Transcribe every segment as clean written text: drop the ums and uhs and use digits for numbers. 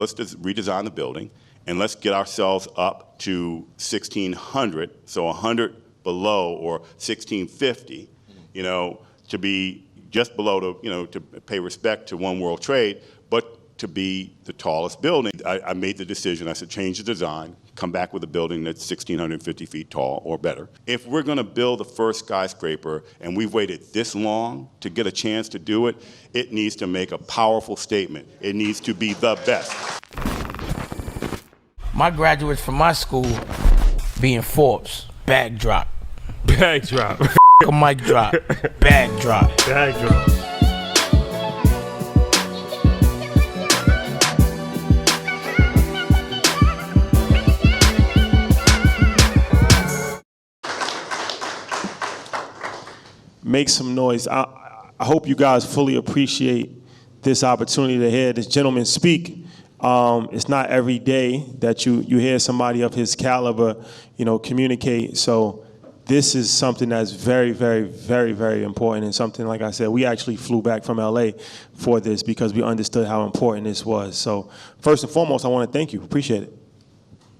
let's just redesign the building, and let's get ourselves up to 1,600, so 100 below, or 1,650, to be just below to pay respect to One World Trade, but to be the tallest building. I made the decision. I said, change the design, come back with a building that's 1,650 feet tall or better. If we're going to build the first skyscraper, and we've waited this long to get a chance to do it, it needs to make a powerful statement. It needs to be the best. My graduates from my school being Forbes, bag drop. Bag drop. A mic drop, bag drop. Bag drop. Make some noise. I hope you guys fully appreciate this opportunity to hear this gentleman speak. It's not every day that you hear somebody of his caliber, communicate. So this is something that's very, very, very, very important, and something, like I said, we actually flew back from LA for this because we understood how important this was. So first and foremost, I want to thank you. Appreciate it.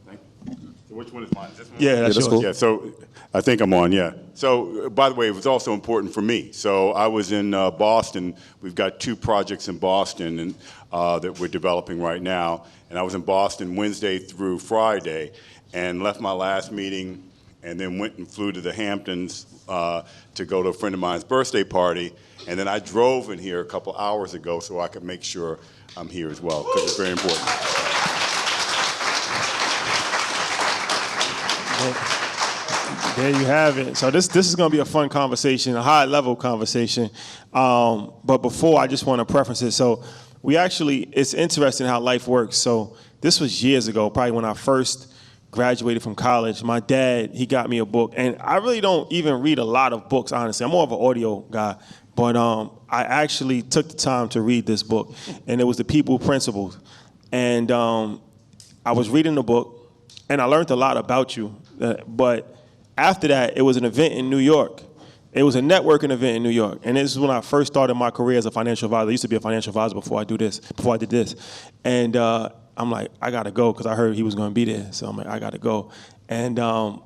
Thank you. So which one is mine? Is this one? Yeah, that's yours. Cool. Yeah, so I think I'm on, yeah. So, by the way, it was also important for me. So I was in Boston. We've got 2 projects in Boston and that we're developing right now. And I was in Boston Wednesday through Friday and left my last meeting and then went and flew to the Hamptons to go to a friend of mine's birthday party. And then I drove in here a couple hours ago so I could make sure I'm here as well, because it's very important. There you have it. So this is going to be a fun conversation, a high-level conversation. But before, I just want to preference it. So it's interesting how life works. So this was years ago, probably when I first graduated from college. My dad, he got me a book. And I really don't even read a lot of books, honestly. I'm more of an audio guy. But I actually took the time to read this book. And it was The People Principles. And I was reading the book, and I learned a lot about you. But after that, it was an event in New York. It was a networking event in New York. And this is when I first started my career as a financial advisor. I used to be a financial advisor before I did this. And I'm like, I got to go because I heard he was going to be there. So I'm like, I got to go. And I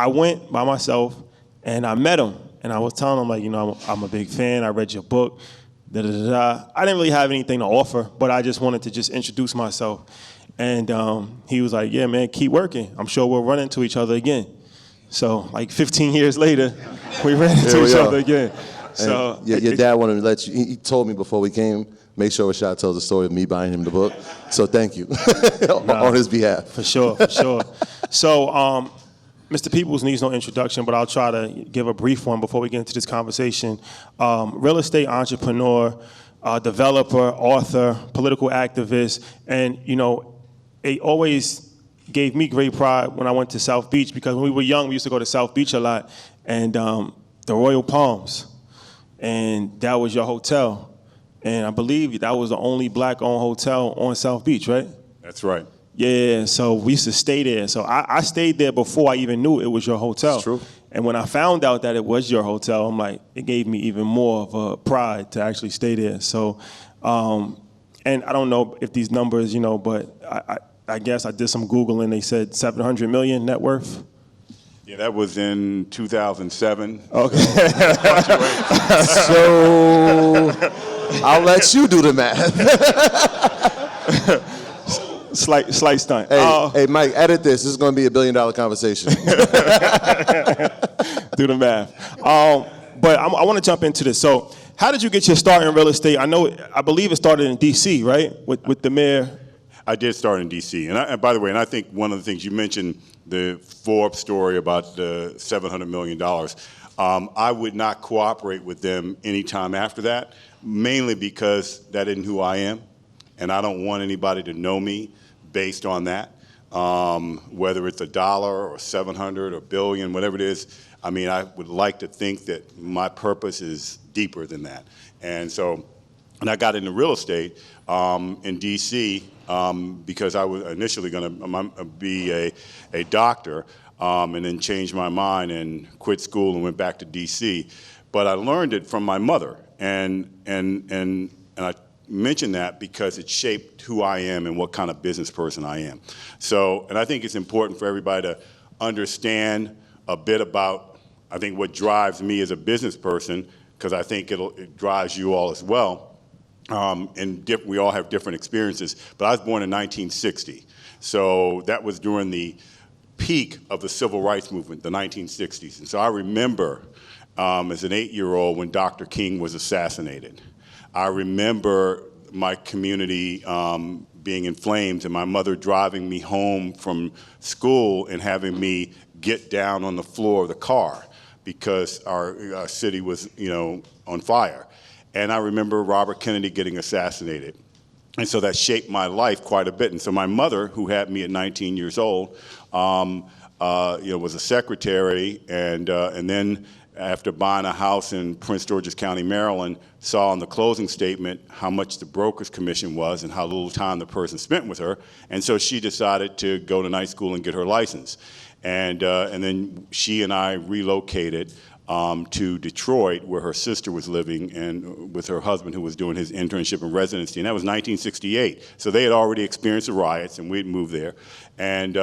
went by myself, and I met him. And I was telling him, like, I'm a big fan. I read your book. I didn't really have anything to offer, but I just wanted to just introduce myself. And he was like, yeah, man, keep working. I'm sure we'll run into each other again. So like 15 years later, we ran into each other again. So your dad wanted to let you, he told me before we came, make sure Rashad tells the story of me buying him the book. So thank you on his behalf. For sure. So Mr. Peebles needs no introduction, but I'll try to give a brief one before we get into this conversation. Real estate entrepreneur, developer, author, political activist, and it always gave me great pride when I went to South Beach, because when we were young, we used to go to South Beach a lot, and the Royal Palms, and that was your hotel. And I believe that was the only black-owned hotel on South Beach, right? That's right. Yeah, so we used to stay there. So I stayed there before I even knew it was your hotel. That's true. And when I found out that it was your hotel, I'm like, it gave me even more of a pride to actually stay there. So, and I don't know if these numbers, but I guess I did some Googling. They said 700 million net worth. Yeah, that was in 2007. Okay. So I'll let you do the math. Slight stunt. Hey, Mike, edit this. This is going to be $1 billion conversation. Do the math. But I want to jump into this. So how did you get your start in real estate? I believe it started in D.C., right? With the mayor. I did start in D.C. And by the way, and I think one of the things you mentioned, the Forbes story about the $700 million, I would not cooperate with them any time after that, mainly because that isn't who I am. And I don't want anybody to know me based on that, whether it's $1 or 700 or billion, whatever it is. I mean, I would like to think that my purpose is deeper than that. And so, and I got into real estate in D.C. Because I was initially going to be a doctor, and then changed my mind and quit school and went back to D.C. But I learned it from my mother, and I mention that because it shaped who I am and what kind of business person I am. So, and I think it's important for everybody to understand a bit about, I think, what drives me as a business person, because I think it drives you all as well. We all have different experiences, but I was born in 1960. So that was during the peak of the civil rights movement, the 1960s. And so I remember as an 8-year-old when Dr. King was assassinated. I remember my community being in flames and my mother driving me home from school and having me get down on the floor of the car because our city was, on fire. And I remember Robert Kennedy getting assassinated. And so that shaped my life quite a bit. And so my mother, who had me at 19 years old, was a secretary, and then after buying a house in Prince George's County, Maryland, saw in the closing statement how much the broker's commission was and how little time the person spent with her. And so she decided to go to night school and get her license. And then she and I relocated to Detroit, where her sister was living, and with her husband, who was doing his internship and residency. And that was 1968. So they had already experienced the riots, and we'd moved there. And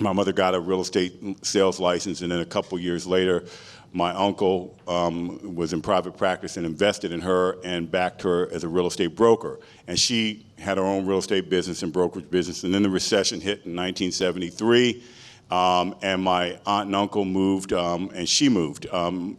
my mother got a real estate sales license, and then a couple years later, my uncle was in private practice and invested in her and backed her as a real estate broker. And she had her own real estate business and brokerage business. And then the recession hit in 1973. And my aunt and uncle moved, and she moved.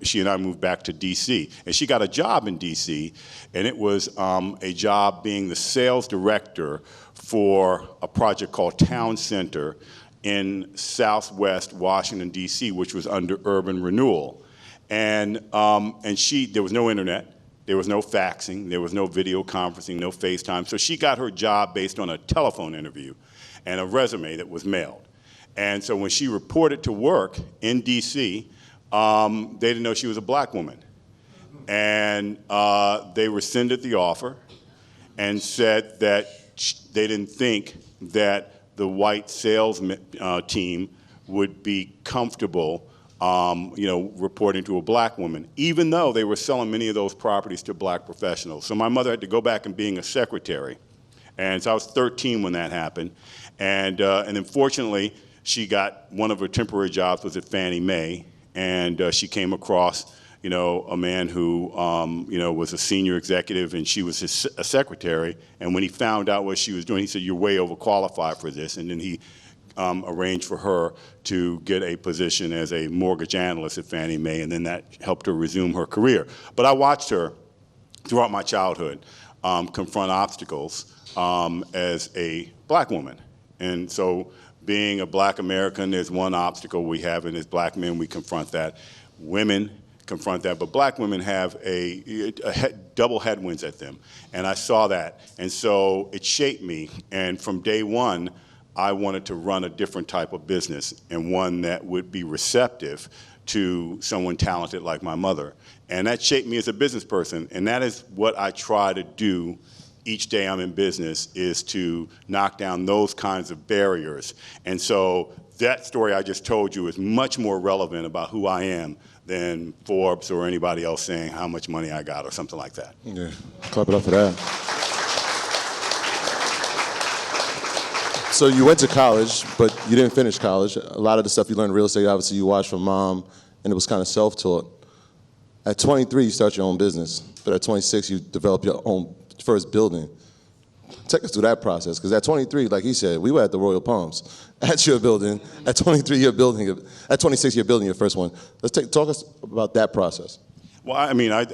She and I moved back to D.C. And she got a job in D.C., and it was a job being the sales director for a project called Town Center in Southwest Washington, D.C., which was under urban renewal. And there was no internet, there was no faxing, there was no video conferencing, no FaceTime. So she got her job based on a telephone interview and a resume that was mailed. And so when she reported to work in D.C., they didn't know she was a black woman. And they rescinded the offer and said that they didn't think that the white sales team would be comfortable, reporting to a black woman, even though they were selling many of those properties to black professionals. So my mother had to go back and being a secretary. And so I was 13 when that happened. And then fortunately, she got one of her temporary jobs was at Fannie Mae, and she came across, a man who, was a senior executive, and she was a secretary. And when he found out what she was doing, he said, "You're way overqualified for this." And then he arranged for her to get a position as a mortgage analyst at Fannie Mae, and then that helped her resume her career. But I watched her throughout my childhood confront obstacles as a black woman. And so being a black American, there's one obstacle we have, and as black men, we confront that. Women confront that, but black women have double headwinds at them, and I saw that. And so it shaped me, and from day one, I wanted to run a different type of business, and one that would be receptive to someone talented like my mother. And that shaped me as a business person, and that is what I try to do each day I'm in business, is to knock down those kinds of barriers. And so that story I just told you is much more relevant about who I am than Forbes or anybody else saying how much money I got or something like that. Yeah, clap it up for that. So you went to college, but you didn't finish college. A lot of the stuff you learned in real estate, obviously you watched from mom, and it was kind of self-taught. At 23, you start your own business, but at 26, you develop your own first building. Take us through that process, because at 23, like he said, we were at the Royal Palms. At your building, at 23, you're building, at 26, you're building your first one. Talk us about that process. Well, I mean, when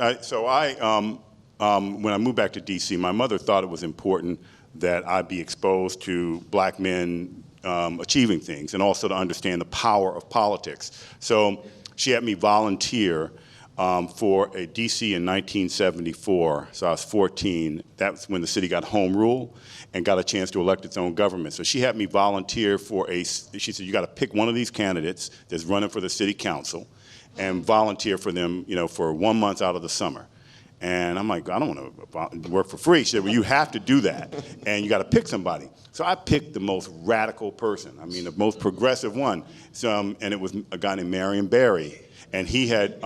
I moved back to D.C., my mother thought it was important that I be exposed to black men achieving things, and also to understand the power of politics. So she had me volunteer for a DC in 1974, so I was 14. That's when the city got home rule and got a chance to elect its own government. So she had me volunteer for she said, you got to pick one of these candidates that's running for the city council and volunteer for them, for 1 month out of the summer. And I'm like, I don't want to work for free. She said, well, you have to do that, and you got to pick somebody. So I picked the most radical person, the most progressive one. And it was a guy named Marion Barry, and he had,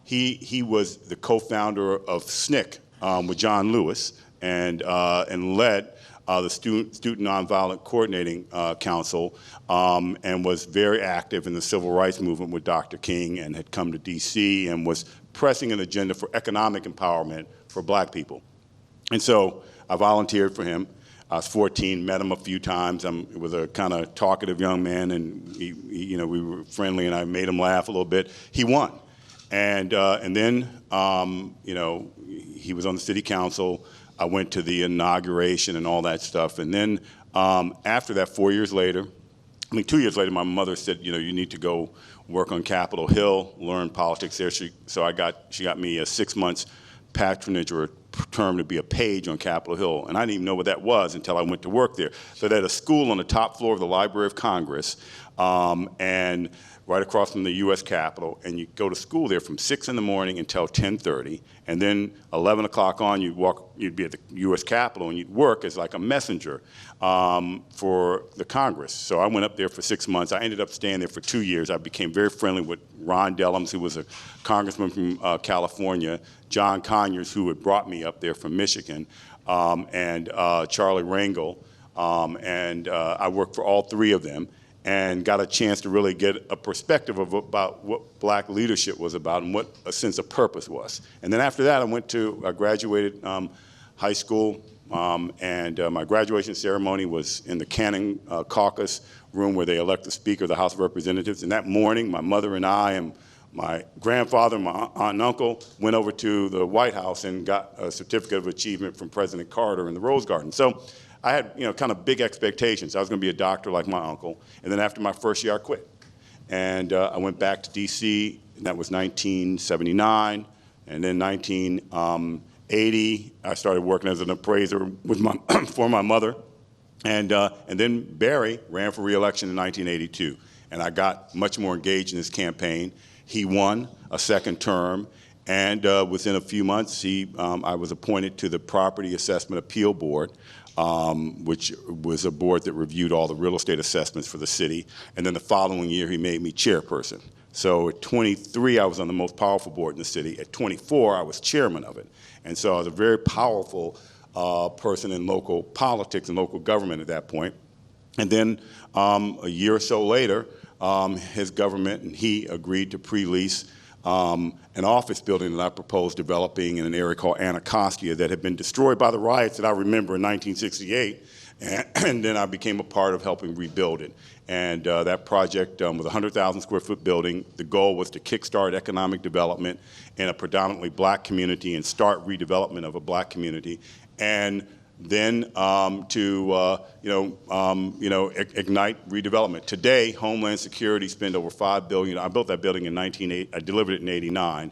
he was the co-founder of SNCC with John Lewis, and led the Student Nonviolent Coordinating Council, and was very active in the civil rights movement with Dr. King, and had come to D.C. and was pressing an agenda for economic empowerment for black people. And so I volunteered for him. I was 14, met him a few times. He was a kind of talkative young man, and we were friendly, and I made him laugh a little bit. He won. And then, he was on the city council. I went to the inauguration and all that stuff. And then after that, 2 years later, my mother said, you need to go work on Capitol Hill, learn politics there. She got me a 6 months patronage or a term to be a page on Capitol Hill. And I didn't even know what that was until I went to work there. So they had a school on the top floor of the Library of Congress, and right across from the U.S. Capitol, and you go to school there from 6 in the morning until 10:30, and then 11 o'clock on, you'd be at the U.S. Capitol, and you'd work as like a messenger for the Congress. So I went up there for 6 months. I ended up staying there for 2 years. I became very friendly with Ron Dellums, who was a congressman from California, John Conyers, who had brought me up there from Michigan, and Charlie Rangel, and I worked for all three of them, and got a chance to really get a perspective about what black leadership was about and what a sense of purpose was. And then after that, I graduated high school, and my graduation ceremony was in the Cannon Caucus room where they elect the Speaker of the House of Representatives. And that morning, my mother and I and my grandfather, my aunt and uncle went over to the White House and got a certificate of achievement from President Carter in the Rose Garden. So I had, kind of big expectations. I was going to be a doctor like my uncle. And then after my first year, I quit. And I went back to D.C., and that was 1979. And then 1980, I started working as an appraiser with for my mother. And then Barry ran for re-election in 1982. And I got much more engaged in his campaign. He won a second term. And within a few months, I was appointed to the Property Assessment Appeal Board, which was a board that reviewed all the real estate assessments for the city. And then the following year, he made me chairperson. So at 23, I was on the most powerful board in the city. At 24, I was chairman of it. And so I was a very powerful person in local politics and local government at that point. And then a year or so later, his government and he agreed to pre-lease an office building that I proposed developing in an area called Anacostia that had been destroyed by the riots that I remember in 1968, and then I became a part of helping rebuild it. And that project was a 100,000 square foot building. The goal was to kickstart economic development in a predominantly black community and start redevelopment of a black community, and then ignite redevelopment. Today, Homeland Security spent over $5 billion. I built that building in 1980. I delivered it in '89.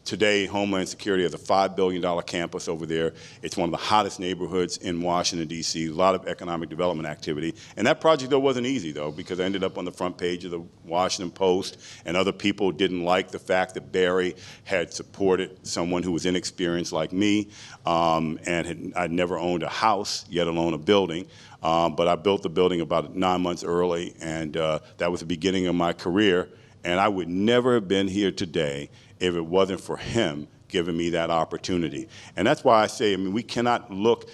Today, Homeland Security has a $5 billion campus over there. It's one of the hottest neighborhoods in Washington, D.C., a lot of economic development activity. And that project, though, wasn't easy, though, because I ended up on the front page of the Washington Post, and other people didn't like the fact that Barry had supported someone who was inexperienced like me, and I'd never owned a house, yet alone a building. But I built the building about 9 months early, and that was the beginning of my career. And I would never have been here today if it wasn't for him giving me that opportunity. And that's why I say, we cannot look,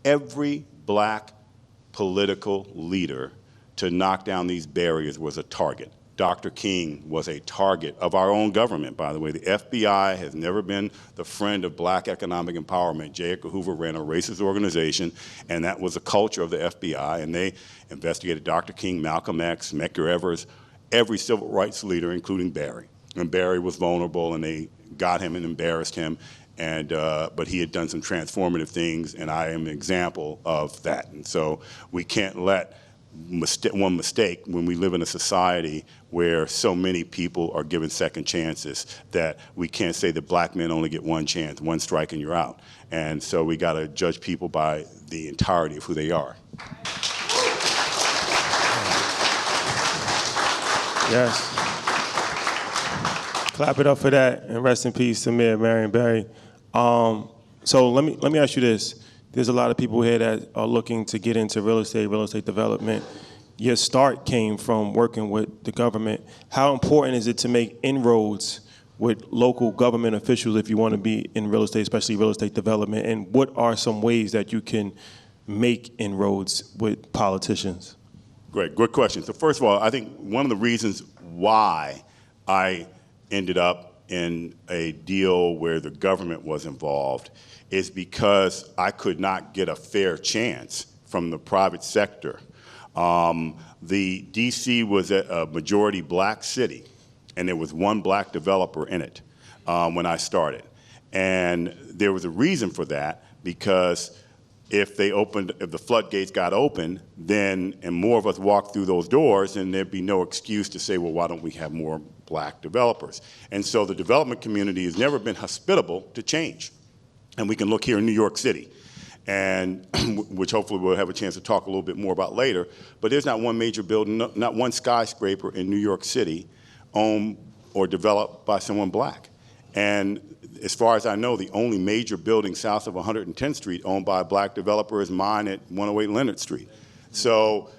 every black political leader to knock down these barriers was a target. Dr. King was a target of our own government, by the way. The FBI has never been the friend of black economic empowerment. J. Edgar Hoover ran a racist organization, and that was the culture of the FBI, and they investigated Dr. King, Malcolm X, Medgar Evers, every civil rights leader, including Barry. And Barry was vulnerable, and they got him and embarrassed him. And but he had done some transformative things, and I am an example of that. And so we can't let one mistake when we live in a society where so many people are given second chances, that we can't say that black men only get one chance, one strike and you're out. And so we got to judge people by the entirety of who they are. Yes. Clap it up for that, and rest in peace to Mayor Marion Barry. So let me ask you this. There's a lot of people here that are looking to get into real estate development. Your start came from working with the government. How important is it to make inroads with local government officials if you want to be in real estate, especially real estate development? And what are some ways that you can make inroads with politicians? Great, good question. So first of all, I think one of the reasons why I ended up in a deal where the government was involved is because I could not get a fair chance from the private sector. The DC was a majority black city, and there was one black developer in it when I started. And there was a reason for that, because if the floodgates got open, then, and more of us walked through those doors, then there'd be no excuse to say, well, why don't we have more black developers? And so the development community has never been hospitable to change. And we can look here in New York City, and which hopefully we'll have a chance to talk a little bit more about later, but there's not one major building, not one skyscraper in New York City owned or developed by someone black. And as far as I know, the only major building south of 110th Street owned by a black developer is mine at 108 Leonard Street. So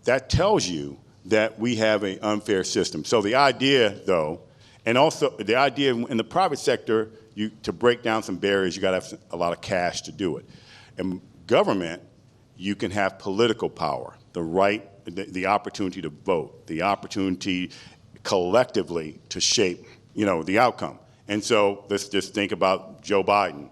that tells you that we have an unfair system. So the idea, though, and also the idea in the private sector, to break down some barriers, you got to have a lot of cash to do it. In government, you can have political power, the opportunity to vote, the opportunity collectively to shape, the outcome. And so let's just think about Joe Biden.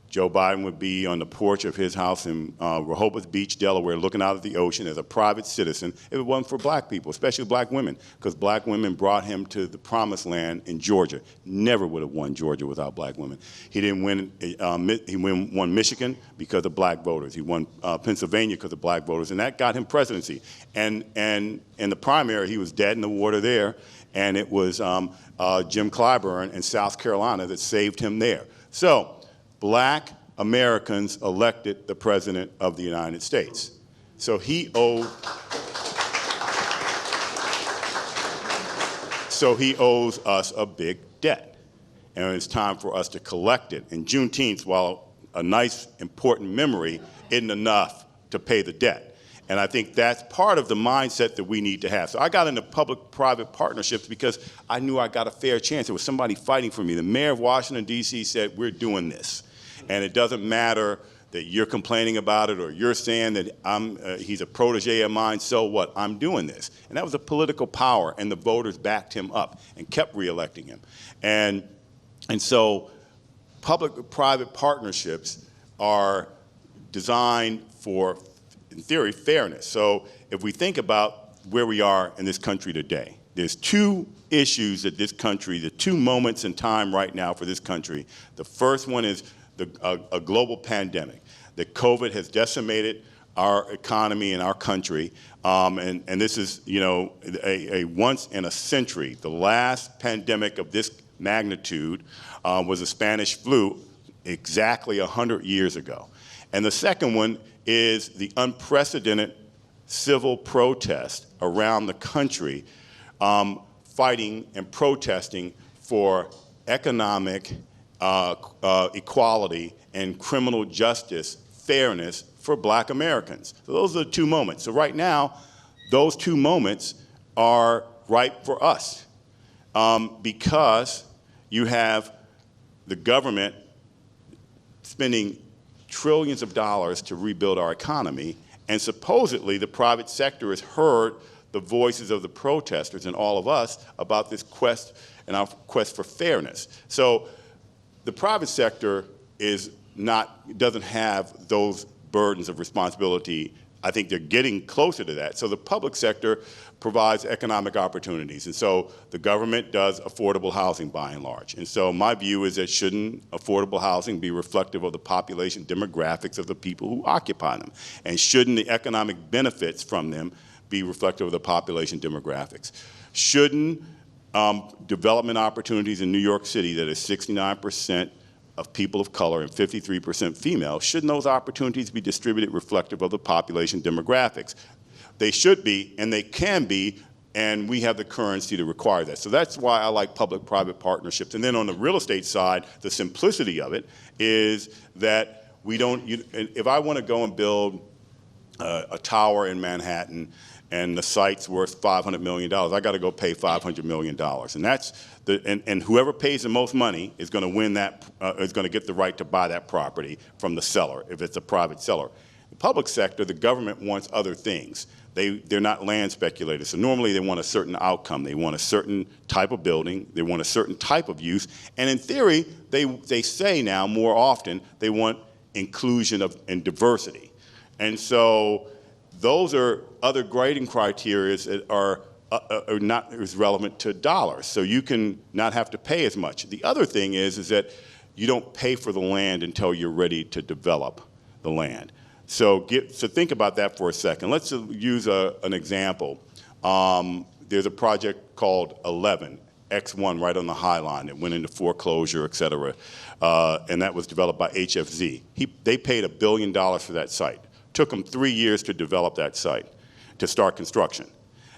Joe Biden would be on the porch of his house in Rehoboth Beach, Delaware, looking out at the ocean as a private citizen if it wasn't for black people, especially black women, because black women brought him to the promised land in Georgia. Never would have won Georgia without black women. He didn't win, he won Michigan because of black voters. He won Pennsylvania because of black voters, and that got him presidency. And in the primary, he was dead in the water there, and it was Jim Clyburn in South Carolina that saved him there. So black Americans elected the President of the United States. So he owes us a big debt. And it's time for us to collect it. And Juneteenth, while a nice, important memory, isn't enough to pay the debt. And I think that's part of the mindset that we need to have. So I got into public-private partnerships because I knew I got a fair chance. There was somebody fighting for me. The mayor of Washington, D.C. said, we're doing this. And it doesn't matter that you're complaining about it or you're saying that he's a protege of mine, so what? I'm doing this. And that was a political power, and the voters backed him up and kept reelecting him. And so public-private partnerships are designed for, in theory, fairness. So if we think about where we are in this country today, there's two issues that this country, the two moments in time right now for this country. The first one is a global pandemic. That COVID has decimated our economy and our country, and this is, a once in a century. The last pandemic of this magnitude was the Spanish flu exactly 100 years ago. And the second one is the unprecedented civil protest around the country, fighting and protesting for economic equality and criminal justice fairness for black Americans. So those are the two moments. So right now, those two moments are ripe for us because you have the government spending trillions of dollars to rebuild our economy, and supposedly the private sector has heard the voices of the protesters and all of us about this quest and our quest for fairness. So the private sector doesn't have those burdens of responsibility. I think they're getting closer to that. So the public sector provides economic opportunities. And so the government does affordable housing by and large. And so my view is that shouldn't affordable housing be reflective of the population demographics of the people who occupy them? And shouldn't the economic benefits from them be reflective of the population demographics? Shouldn't development opportunities in New York City that is 69% of people of color and 53% female, shouldn't those opportunities be distributed reflective of the population demographics? They should be, and they can be, and we have the currency to require that. So that's why I like public-private partnerships. And then on the real estate side, the simplicity of it is that we don't, if I want to go and build a tower in Manhattan, and the site's worth $500 million. I got to go pay $500 million, and that's and whoever pays the most money is going to win that, is going to get the right to buy that property from the seller if it's a private seller. The public sector, the government wants other things. They're not land speculators, so normally they want a certain outcome. They want a certain type of building. They want a certain type of use, and in theory, they say now more often they want inclusion and diversity. And so those are other grading criteria that are not as relevant to dollars. So you can not have to pay as much. The other thing is that you don't pay for the land until you're ready to develop the land. So think about that for a second. Let's use an example. There's a project called 11, X1, right on the High Line that went into foreclosure, et cetera, and that was developed by HFZ. They paid $1 billion for that site. Took them 3 years to develop that site, to start construction.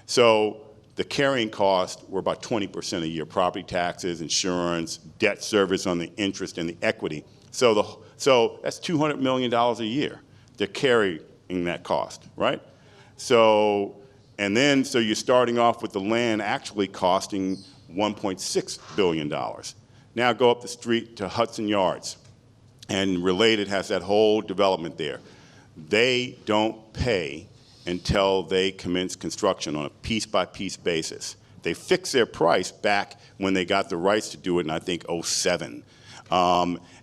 So the carrying costs were about 20% a year, property taxes, insurance, debt service on the interest and the equity. So that's $200 million a year. They're carrying that cost, right? So you're starting off with the land actually costing $1.6 billion. Now go up the street to Hudson Yards, and Related has that whole development there. They don't pay until they commence construction on a piece-by-piece basis. They fix their price back when they got the rights to do it in, I think, 2007.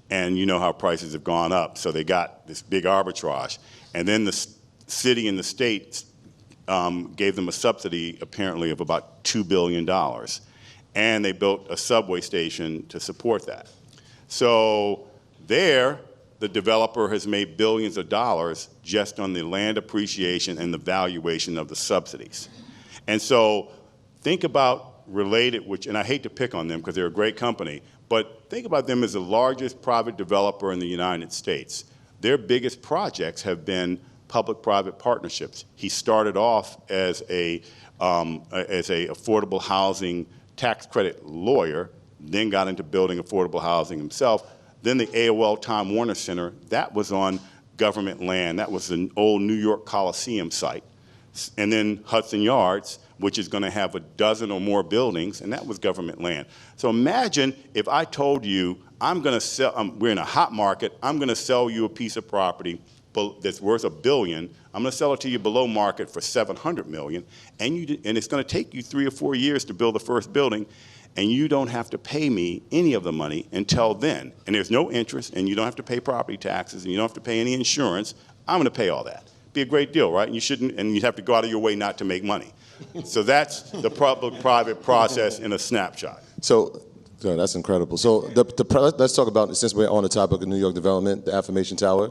And you know how prices have gone up, so they got this big arbitrage. And then the city and the state gave them a subsidy, apparently, of about $2 billion. And they built a subway station to support that. So there, the developer has made billions of dollars just on the land appreciation and the valuation of the subsidies. And so think about Related, and I hate to pick on them because they're a great company, but think about them as the largest private developer in the United States. Their biggest projects have been public-private partnerships. He started off as a affordable housing tax credit lawyer, then got into building affordable housing himself. Then the AOL Time Warner Center, that was on government land. That was an old New York Coliseum site. And then Hudson Yards, which is going to have a dozen or more buildings, and that was government land. So imagine if I told you, I'm going to sell, we're in a hot market, I'm going to sell you a piece of property that's worth $1 billion. I'm going to sell it to you below market for $700 million, and it's going to take you 3 or 4 years to build the first building, and you don't have to pay me any of the money until then. And there's no interest, and you don't have to pay property taxes, and you don't have to pay any insurance. I'm going to pay all that. Be a great deal, right? And you shouldn't, and you'd have to go out of your way not to make money. So that's the public-private process in a snapshot. So that's incredible. So let's talk about, since we're on the topic of New York development, the Affirmation Tower.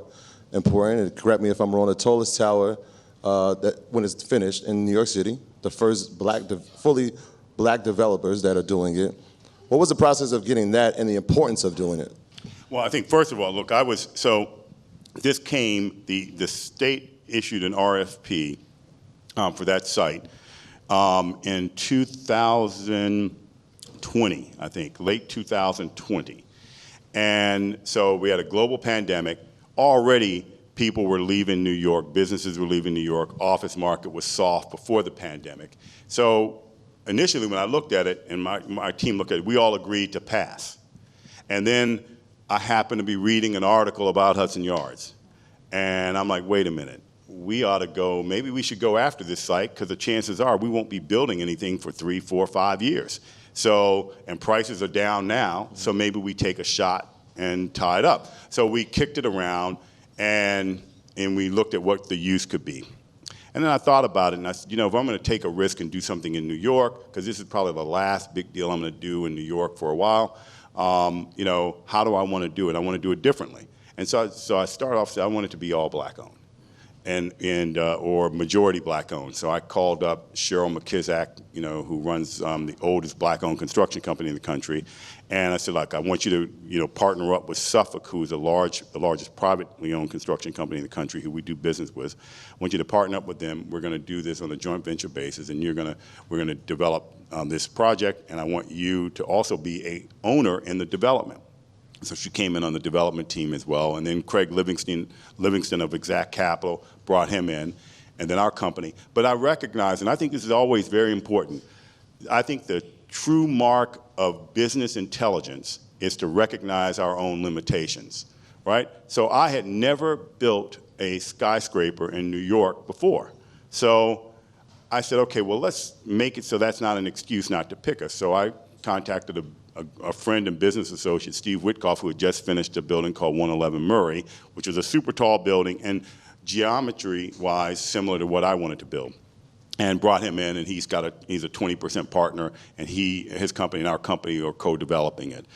Important, and correct me if I'm wrong, the tallest tower that when it's finished in New York City, the first fully black developers that are doing it. What was the process of getting that and the importance of doing it? Well, I think first of all, look, this came, the state issued an RFP for that site in 2020, I think, late 2020. And so we had a global pandemic. Already people were leaving New York, businesses were leaving New York, office market was soft before the pandemic. So initially when I looked at it and my team looked at it, we all agreed to pass. And then I happened to be reading an article about Hudson Yards. And I'm like, wait a minute, we ought to go, maybe we should go after this site because the chances are we won't be building anything for 3, 4, 5 years. So, and prices are down now, so maybe we take a shot and tie it up. So we kicked it around and we looked at what the use could be. And then I thought about it and I said, if I'm going to take a risk and do something in New York, because this is probably the last big deal I'm going to do in New York for a while, how do I want to do it? I want to do it differently. And so I started off saying I want it to be all black owned. Or majority black owned. So I called up Cheryl McKizak, who runs the oldest black owned construction company in the country, and I said, look, I want you to partner up with Suffolk, who is the largest privately owned construction company in the country, who we do business with. I want you to partner up with them. We're going to do this on a joint venture basis, and we're going to develop this project, and I want you to also be a owner in the development. So she came in on the development team as well. And then Craig Livingston of Exact Capital brought him in, and then our company. But I recognize, and I think this is always very important, I think the true mark of business intelligence is to recognize our own limitations, right? So I had never built a skyscraper in New York before. So I said, okay, well, let's make it so that's not an excuse not to pick us. So I contacted a friend and business associate, Steve Witkoff, who had just finished a building called 111 Murray, which was a super tall building and geometry-wise similar to what I wanted to build. And brought him in, and he's a 20% partner, and his company and our company are co-developing it.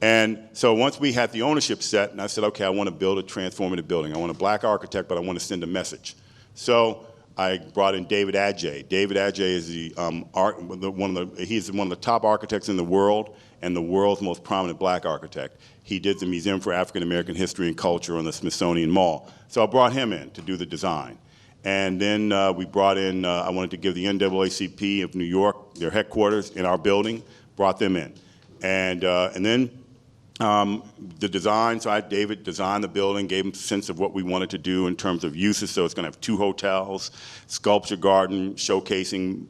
And so once we had the ownership set, and I said, okay, I want to build a transformative building. I want a black architect, but I want to send a message. So I brought in David Adjaye. David Adjaye is he's one of the top architects in the world and the world's most prominent black architect. He did the Museum for African American History and Culture on the Smithsonian Mall. So I brought him in to do the design. And then we brought in, I wanted to give the NAACP of New York their headquarters in our building, brought them in. And then the design, so David designed the building, gave him a sense of what we wanted to do in terms of uses. So it's going to have 2 hotels, sculpture garden, showcasing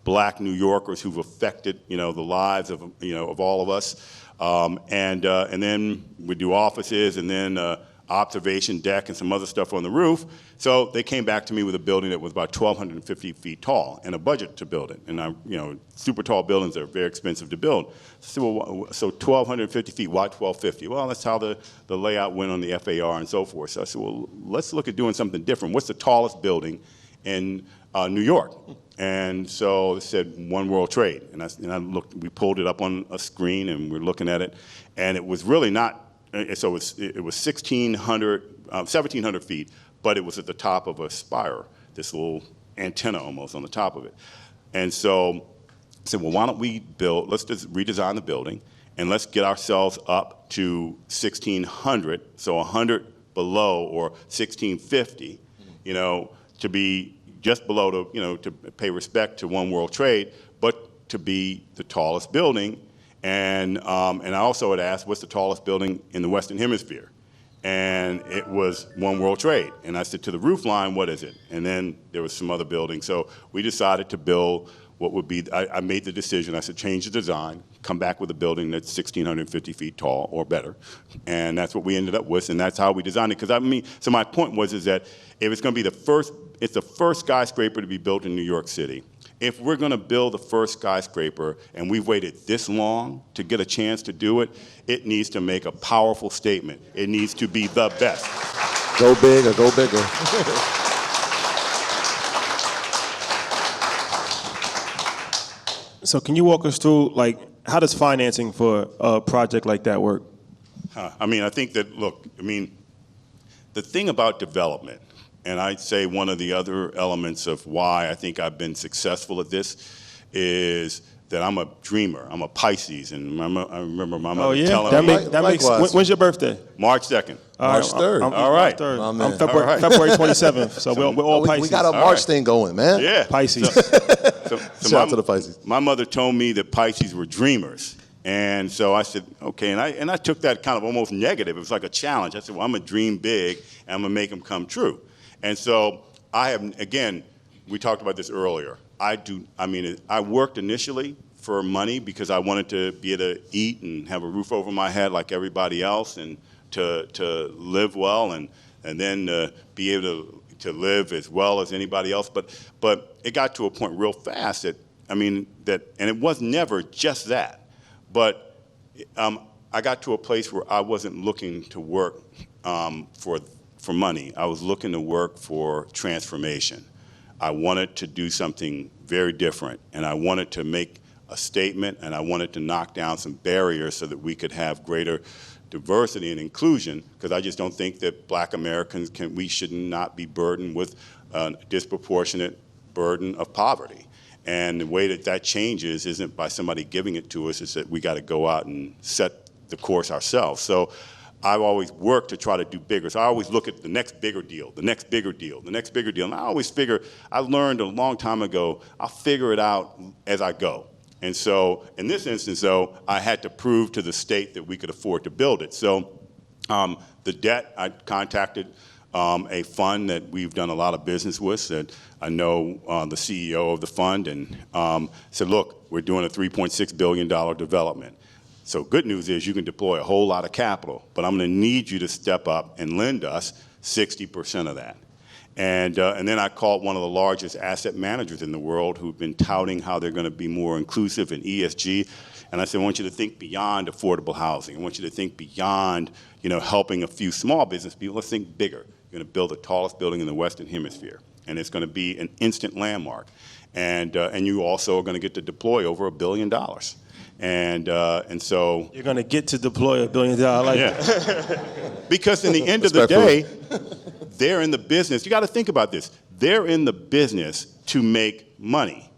black New Yorkers who've affected, the lives of, of all of us. And then we do offices, and then observation deck and some other stuff on the roof. So they came back to me with a building that was about 1,250 feet tall and a budget to build it. And super tall buildings are very expensive to build. So 1,250 feet, why 1,250? Well, that's how the layout went on the FAR and so forth. So I said, well, let's look at doing something different. What's the tallest building in New York? And so they said One World Trade. And I looked, we pulled it up on a screen and we're looking at it. And it was really not, so it was 1,700 feet, but it was at the top of a spire, this little antenna almost on the top of it. And so I said, well, why don't we let's just redesign the building, and let's get ourselves up to 1,600, so 100 below, or 1,650, to be just below to pay respect to One World Trade, but to be the tallest building. And I also had asked, what's the tallest building in the Western Hemisphere? And it was One World Trade. And I said, to the roof line, what is it? And then there was some other buildings. So we decided to build what would be, I made the decision, I said, change the design, come back with a building that's 1,650 feet tall or better. And that's what we ended up with, and that's how we designed it. So my point is that if it's going to be it's the first skyscraper to be built in New York City. If we're going to build the first skyscraper, and we've waited this long to get a chance to do it, it needs to make a powerful statement. It needs to be the best. Go big or go bigger. So can you walk us through, how does financing for a project like that work? I think that, the thing about development, and I'd say one of the other elements of why I think I've been successful at this is that I'm a dreamer. I'm a Pisces, and I remember my mother telling me. That makes. When's your birthday? March 2nd. March 3rd. All right. I'm February 27th, so we're all Pisces. We got a March thing going, man. Yeah. Pisces. Shout out to the Pisces. My mother told me that Pisces were dreamers. And so I said, okay, and I took that kind of almost negative. It was like a challenge. I said, well, I'm going to dream big, and I'm going to make them come true. And so again, we talked about this earlier. I worked initially for money because I wanted to be able to eat and have a roof over my head like everybody else, and to live well, and then be able to live as well as anybody else. But it got to a point real fast and it was never just that. But I got to a place where I wasn't looking to work for money. I was looking to work for transformation. I wanted to do something very different, and I wanted to make a statement, and I wanted to knock down some barriers so that we could have greater diversity and inclusion, because I just don't think that black Americans we should not be burdened with a disproportionate burden of poverty. And the way that changes isn't by somebody giving it to us, it's that we got to go out and set the course ourselves. So I've always worked to try to do bigger. So I always look at the next bigger deal, the next bigger deal, the next bigger deal. And I always figure, I learned a long time ago, I'll figure it out as I go. And so in this instance, though, I had to prove to the state that we could afford to build it. So the debt, I contacted a fund that we've done a lot of business with, that I know the CEO of the fund, and said, look, we're doing a $3.6 billion development. So good news is you can deploy a whole lot of capital, but I'm going to need you to step up and lend us 60% of that. And then I called one of the largest asset managers in the world who've been touting how they're going to be more inclusive in ESG. And I said, I want you to think beyond affordable housing. I want you to think beyond, helping a few small business people. Let's think bigger. You're going to build the tallest building in the Western Hemisphere, and it's going to be an instant landmark. And you also are going to get to deploy over $1 billion. And so You're going to get to deploy $1 billion. Because in the end of the day, they're in the business. You got to think about this. They're in the business to make money.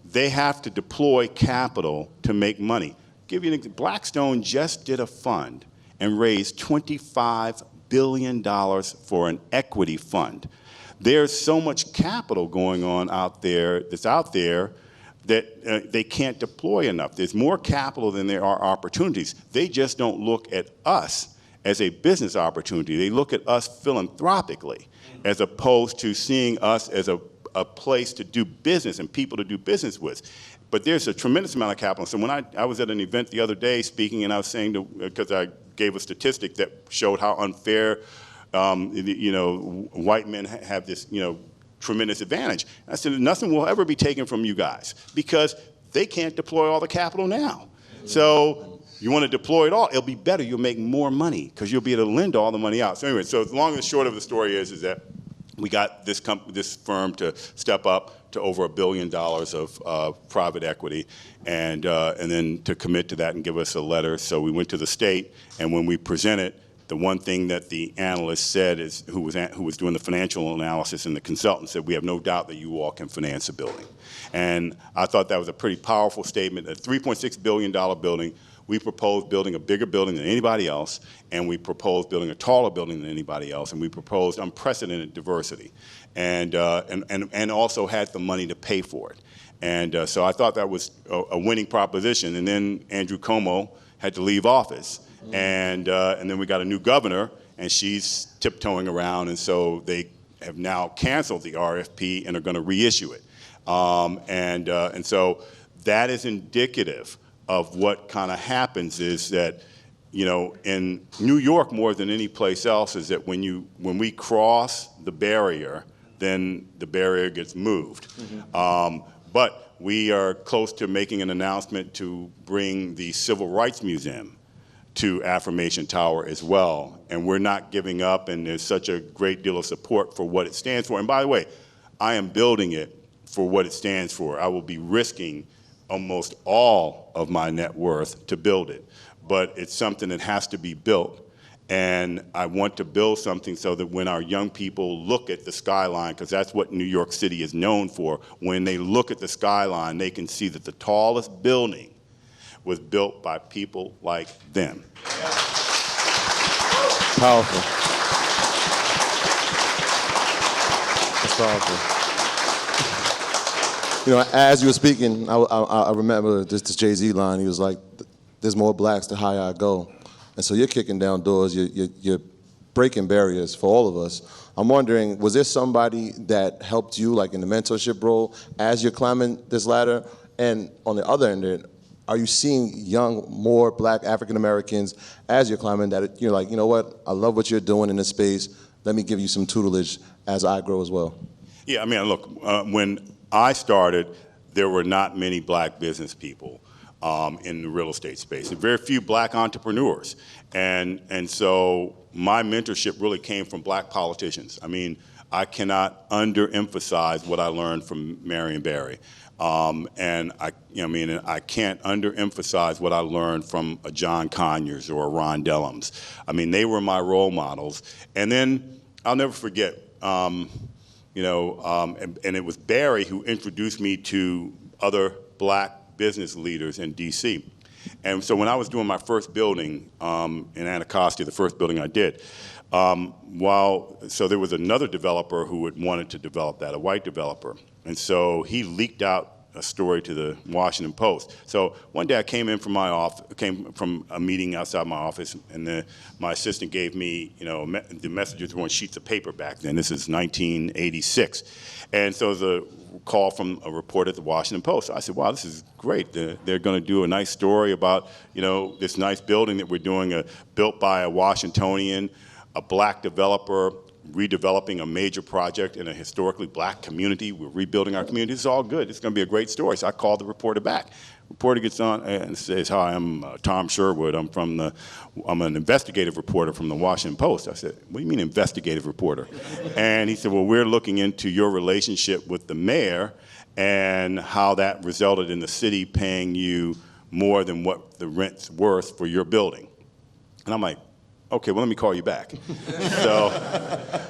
They have to deploy capital to make money. Give you an example. Blackstone just did a fund and raised $25 billion for an equity fund. There's so much capital going on out there that they can't deploy enough. There's more capital than there are opportunities. They just don't look at us as a business opportunity. They look at us philanthropically, as opposed to seeing us as a place to do business and people to do business with. But there's a tremendous amount of capital. So when I was at an event the other day speaking, and I was saying, because I gave a statistic that showed how unfair, white men have this, tremendous advantage. I said, nothing will ever be taken from you guys, because they can't deploy all the capital now. So you want to deploy it all, it'll be better. You'll make more money because you'll be able to lend all the money out. So anyway, so the long and short of the story is that we got this firm to step up to over $1 billion of private equity, and then to commit to that and give us a letter. So we went to the state, and when we presented, the one thing that the analyst said is, who was doing the financial analysis, and the consultant said, we have no doubt that you all can finance the building. And I thought that was a pretty powerful statement. A $3.6 billion building. We proposed building a bigger building than anybody else, and we proposed building a taller building than anybody else, and we proposed unprecedented diversity, and also had the money to pay for it. And so I thought that was a winning proposition. And then Andrew Cuomo had to leave office, and then we got a new governor, and she's tiptoeing around, and so they have now canceled the RFP and are going to reissue it. And so that is indicative of what kind of happens is that, in New York more than any place else, is that when we cross the barrier, then the barrier gets moved. But we are close to making an announcement to bring the Civil Rights Museum to Affirmation Tower as well. And we're not giving up, and there's such a great deal of support for what it stands for. And by the way, I am building it for what it stands for. I will be risking almost all of my net worth to build it, but it's something that has to be built. And I want to build something so that when our young people look at the skyline, because that's what New York City is known for, when they look at the skyline, they can see that the tallest building was built by people like them. Powerful. That's powerful. As you were speaking, I remember this Jay-Z line. He was like, there's more blacks the higher I go. And so you're kicking down doors, you're breaking barriers for all of us. I'm wondering, was there somebody that helped you, like in the mentorship role, as you're climbing this ladder? And on the other end, are you seeing young, more black African Americans as you're climbing that you're like, you know what, I love what you're doing in this space, let me give you some tutelage as I grow as well? Yeah, look, when I started, there were not many black business people in the real estate space, and very few black entrepreneurs. And so my mentorship really came from black politicians. I cannot underemphasize what I learned from Marion Barry. And I can't underemphasize what I learned from a John Conyers or a Ron Dellums. They were my role models. And then I'll never forget, and it was Barry who introduced me to other black business leaders in DC. And so when I was doing my first building in Anacostia, the first building I did, so there was another developer who had wanted to develop that, a white developer. And so he leaked out a story to the Washington Post. So one day I came from a meeting outside my office, and my assistant gave me, the messages were on sheets of paper back then. This is 1986. And so the call from a reporter at the Washington Post. I said, wow, this is great. They're going to do a nice story about, this nice building that we're doing, built by a Washingtonian, a black developer, redeveloping a major project in a historically black community. We're rebuilding our community. It's all good. It's going to be a great story. So I called the reporter back. Reporter gets on and says, hi, I'm Tom Sherwood. I'm an investigative reporter from the Washington Post. I said, what do you mean investigative reporter? And he said, well, we're looking into your relationship with the mayor and how that resulted in the city paying you more than what the rent's worth for your building. And I'm like, okay, well, let me call you back.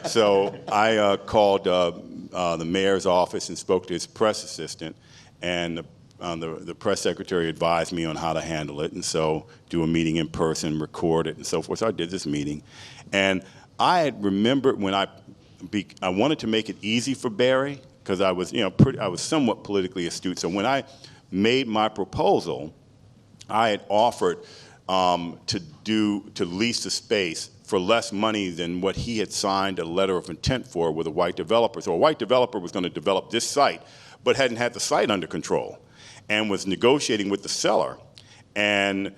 So I called the mayor's office and spoke to his press assistant, and the press secretary advised me on how to handle it, and so do a meeting in person, record it, and so forth. So I did this meeting, and I had remembered when I wanted to make it easy for Barry, because I was, I was somewhat politically astute. So when I made my proposal, I had offered to lease the space for less money than what he had signed a letter of intent for with a white developer. So a white developer was going to develop this site, but hadn't had the site under control, and was negotiating with the seller, and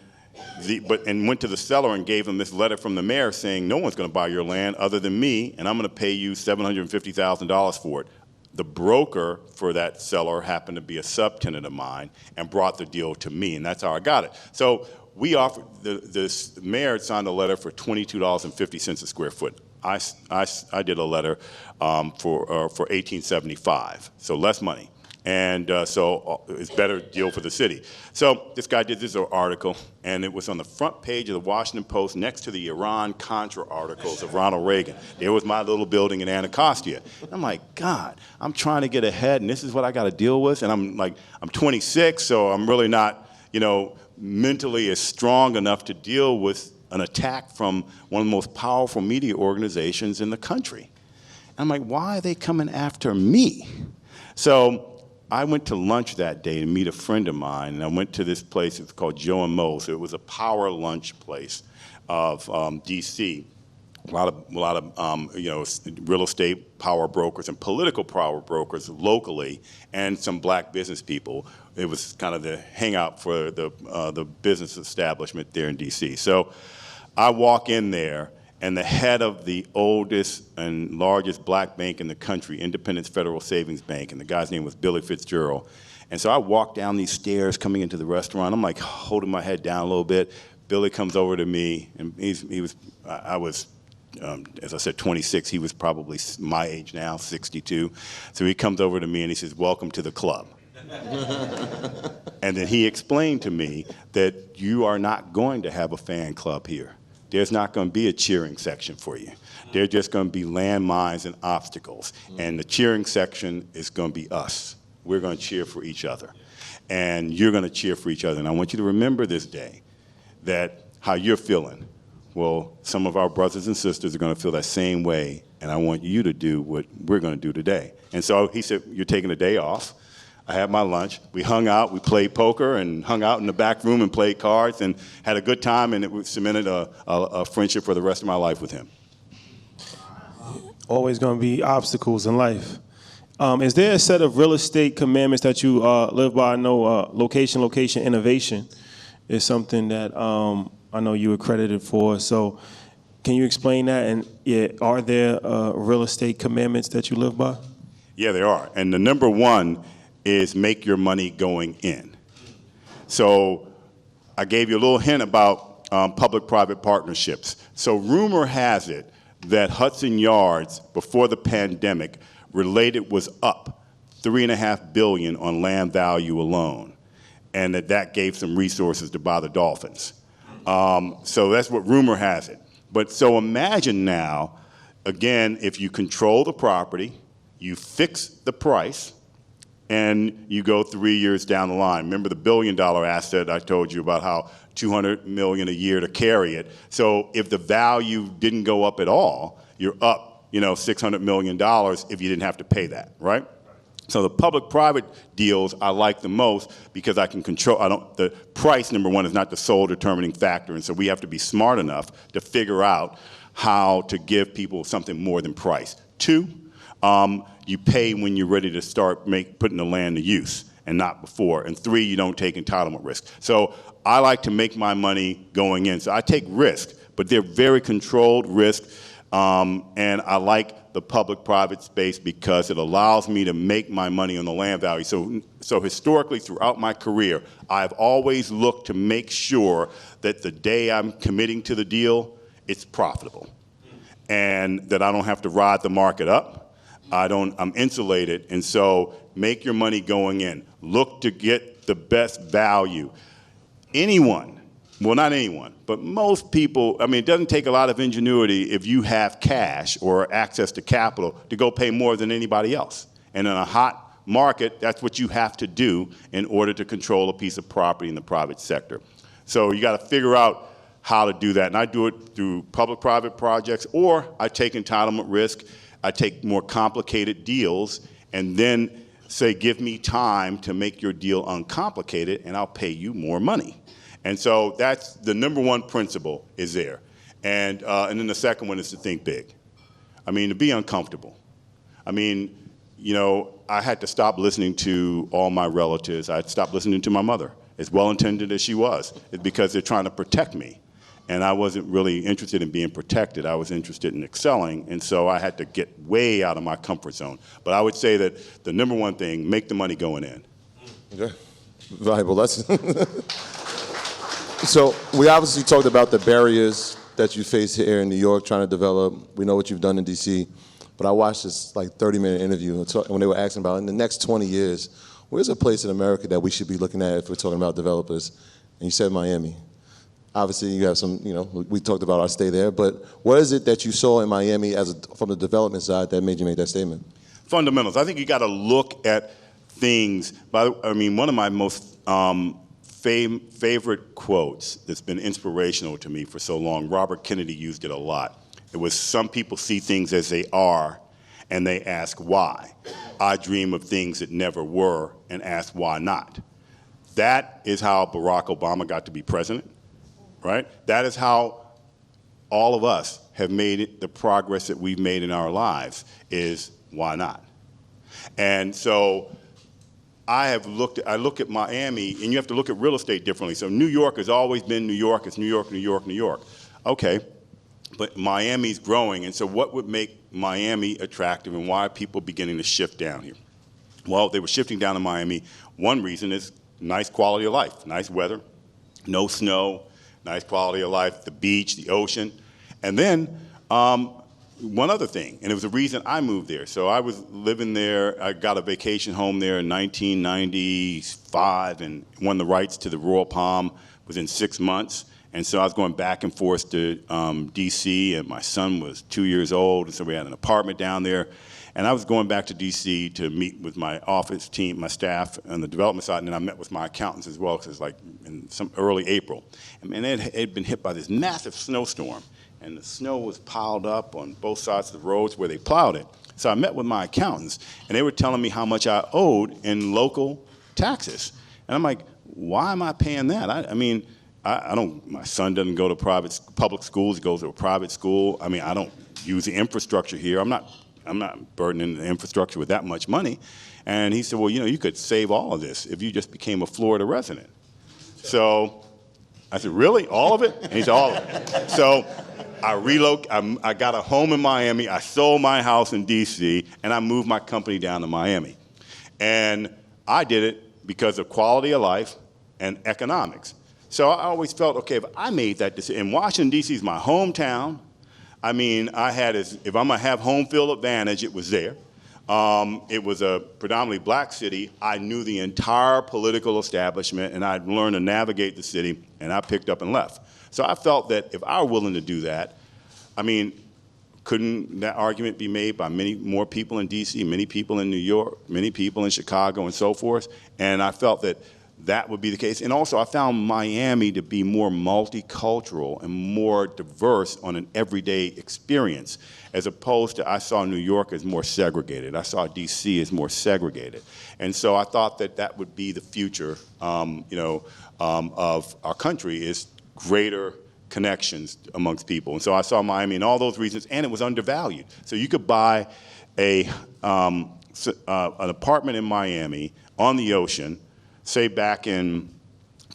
went to the seller and gave him this letter from the mayor saying, no one's going to buy your land other than me, and I'm going to pay you $750,000 for it. The broker for that seller happened to be a subtenant of mine and brought the deal to me, and that's how I got it. So we offered, the mayor signed a letter for $22.50 a square foot. I did a letter for $18.75, so less money. And so it's a better deal for the city. So this guy did this article, and it was on the front page of the Washington Post next to the Iran-Contra articles of Ronald Reagan. There was my little building in Anacostia. I'm like, God, I'm trying to get ahead, and this is what I got to deal with. And I'm 26, so I'm really not, mentally is strong enough to deal with an attack from one of the most powerful media organizations in the country. I'm like, why are they coming after me? So I went to lunch that day to meet a friend of mine, and I went to this place. It's called Joe and Mo. So it was a power lunch place of D.C. A lot of real estate power brokers and political power brokers locally, and some black business people. It was kind of the hangout for the business establishment there in D.C. So I walk in there, and the head of the oldest and largest black bank in the country, Independence Federal Savings Bank, and the guy's name was Billy Fitzgerald. And so I walk down these stairs coming into the restaurant. I'm like holding my head down a little bit. Billy comes over to me, and I was, as I said, 26. He was probably my age now, 62. So he comes over to me and he says, welcome to the club. And then he explained to me that you are not going to have a fan club here. There's not going to be a cheering section for you. There's just going to be landmines and obstacles. And the cheering section is going to be us. We're going to cheer for each other. And you're going to cheer for each other. And I want you to remember this day, that how you're feeling. Well, some of our brothers and sisters are going to feel that same way. And I want you to do what we're going to do today. And so he said, you're taking a day off. I had my lunch. We hung out. We played poker and hung out in the back room and played cards and had a good time, and it cemented a friendship for the rest of my life with him. Always going to be obstacles in life. Is there a set of real estate commandments that you live by? I know location, innovation is something that I know you were credited for. So can you explain that? And are there real estate commandments that you live by? Yeah, there are. And the number one is make your money going in. So I gave you a little hint about public-private partnerships. So rumor has it that Hudson Yards, before the pandemic, related was up $3.5 billion on land value alone, and that gave some resources to buy the Dolphins. So that's what rumor has it. But so imagine now, again, if you control the property, you fix the price, and you go 3 years down the line. Remember the $1 billion asset I told you about, how $200 million a year to carry it. So if the value didn't go up at all, you're up, $600 million if you didn't have to pay that, right? So the public-private deals I like the most because I can control, the price, number one, is not the sole determining factor, and so we have to be smart enough to figure out how to give people something more than price. Two, you pay when you're ready to start putting the land to use and not before. And three, you don't take entitlement risk. So I like to make my money going in. So I take risk, but they're very controlled risk, and I like the public-private space because it allows me to make my money on the land value. So historically, throughout my career, I've always looked to make sure that the day I'm committing to the deal, it's profitable, and that I don't have to ride the market up. I'm insulated, and so make your money going in. Look to get the best value. Anyone, well, not anyone, but most people, I mean, it doesn't take a lot of ingenuity if you have cash or access to capital to go pay more than anybody else. And in a hot market, that's what you have to do in order to control a piece of property in the private sector. So you got to figure out how to do that. And I do it through public-private projects, or I take entitlement risk, I take more complicated deals, and then say, give me time to make your deal uncomplicated, and I'll pay you more money. And so that's the number one principle is there. And then the second one is to think big. I mean, to be uncomfortable. I mean, you know, I had to stop listening to all my relatives. I had to stop listening to my mother, as well-intended as she was. It's because they're trying to protect me. And I wasn't really interested in being protected. I was interested in excelling, and so I had to get way out of my comfort zone. But I would say that the number one thing, make the money going in. Okay, valuable lesson. So we obviously talked about the barriers that you face here in New York trying to develop. We know what you've done in D.C., but I watched this like 30-minute interview when they were asking about in the next 20 years, where's a place in America that we should be looking at if we're talking about developers? And you said Miami. Obviously, you have some, you know, we talked about our stay there, but what is it that you saw in Miami from the development side that made you make that statement? Fundamentals. I think you got to look at things. I mean, one of my most favorite quotes that's been inspirational to me for so long, Robert Kennedy used it a lot. It was, some people see things as they are, and they ask why. I dream of things that never were and ask why not. That is how Barack Obama got to be president. Right? That is how all of us have made it, the progress that we've made in our lives is why not? And so I look at Miami, and you have to look at real estate differently. So New York has always been New York, it's New York, New York, New York. Okay, but Miami's growing, and so what would make Miami attractive, and why are people beginning to shift down here? Well, they were shifting down to Miami. One reason is nice quality of life, nice weather, no snow, nice quality of life, the beach, the ocean. And then one other thing, and it was the reason I moved there. So I was living there, I got a vacation home there in 1995 and won the rights to the Royal Palm within 6 months. And so I was going back and forth to DC, and my son was 2 years old, and so we had an apartment down there. And I was going back to DC to meet with my office team, my staff on the development side, and then I met with my accountants as well, because it was like in some early April. And it had been hit by this massive snowstorm, and the snow was piled up on both sides of the roads where they plowed it. So I met with my accountants, and they were telling me how much I owed in local taxes. And I'm like, why am I paying that? I mean, I don't, my son doesn't go to public schools, he goes to a private school. I mean, I don't use the infrastructure here. I'm not burdening the infrastructure with that much money. And he said, well, you know, you could save all of this if you just became a Florida resident. So I said, really? All of it? And he said, all of it. So I got a home in Miami, I sold my house in DC, and I moved my company down to Miami. And I did it because of quality of life and economics. So I always felt, okay, if I made that decision, and Washington, D.C. is my hometown. I mean, if I'm gonna have home field advantage, it was there. It was a predominantly black city. I knew the entire political establishment, and I'd learned to navigate the city, and I picked up and left. So I felt that if I were willing to do that, I mean, couldn't that argument be made by many more people in DC, many people in New York, many people in Chicago, and so forth? And I felt that that would be the case. And also, I found Miami to be more multicultural and more diverse on an everyday experience, as opposed to I saw New York as more segregated. I saw D.C. as more segregated. And so I thought that that would be the future, of our country, is greater connections amongst people. And so I saw Miami in all those reasons, and it was undervalued. So you could buy an apartment in Miami on the ocean, say back in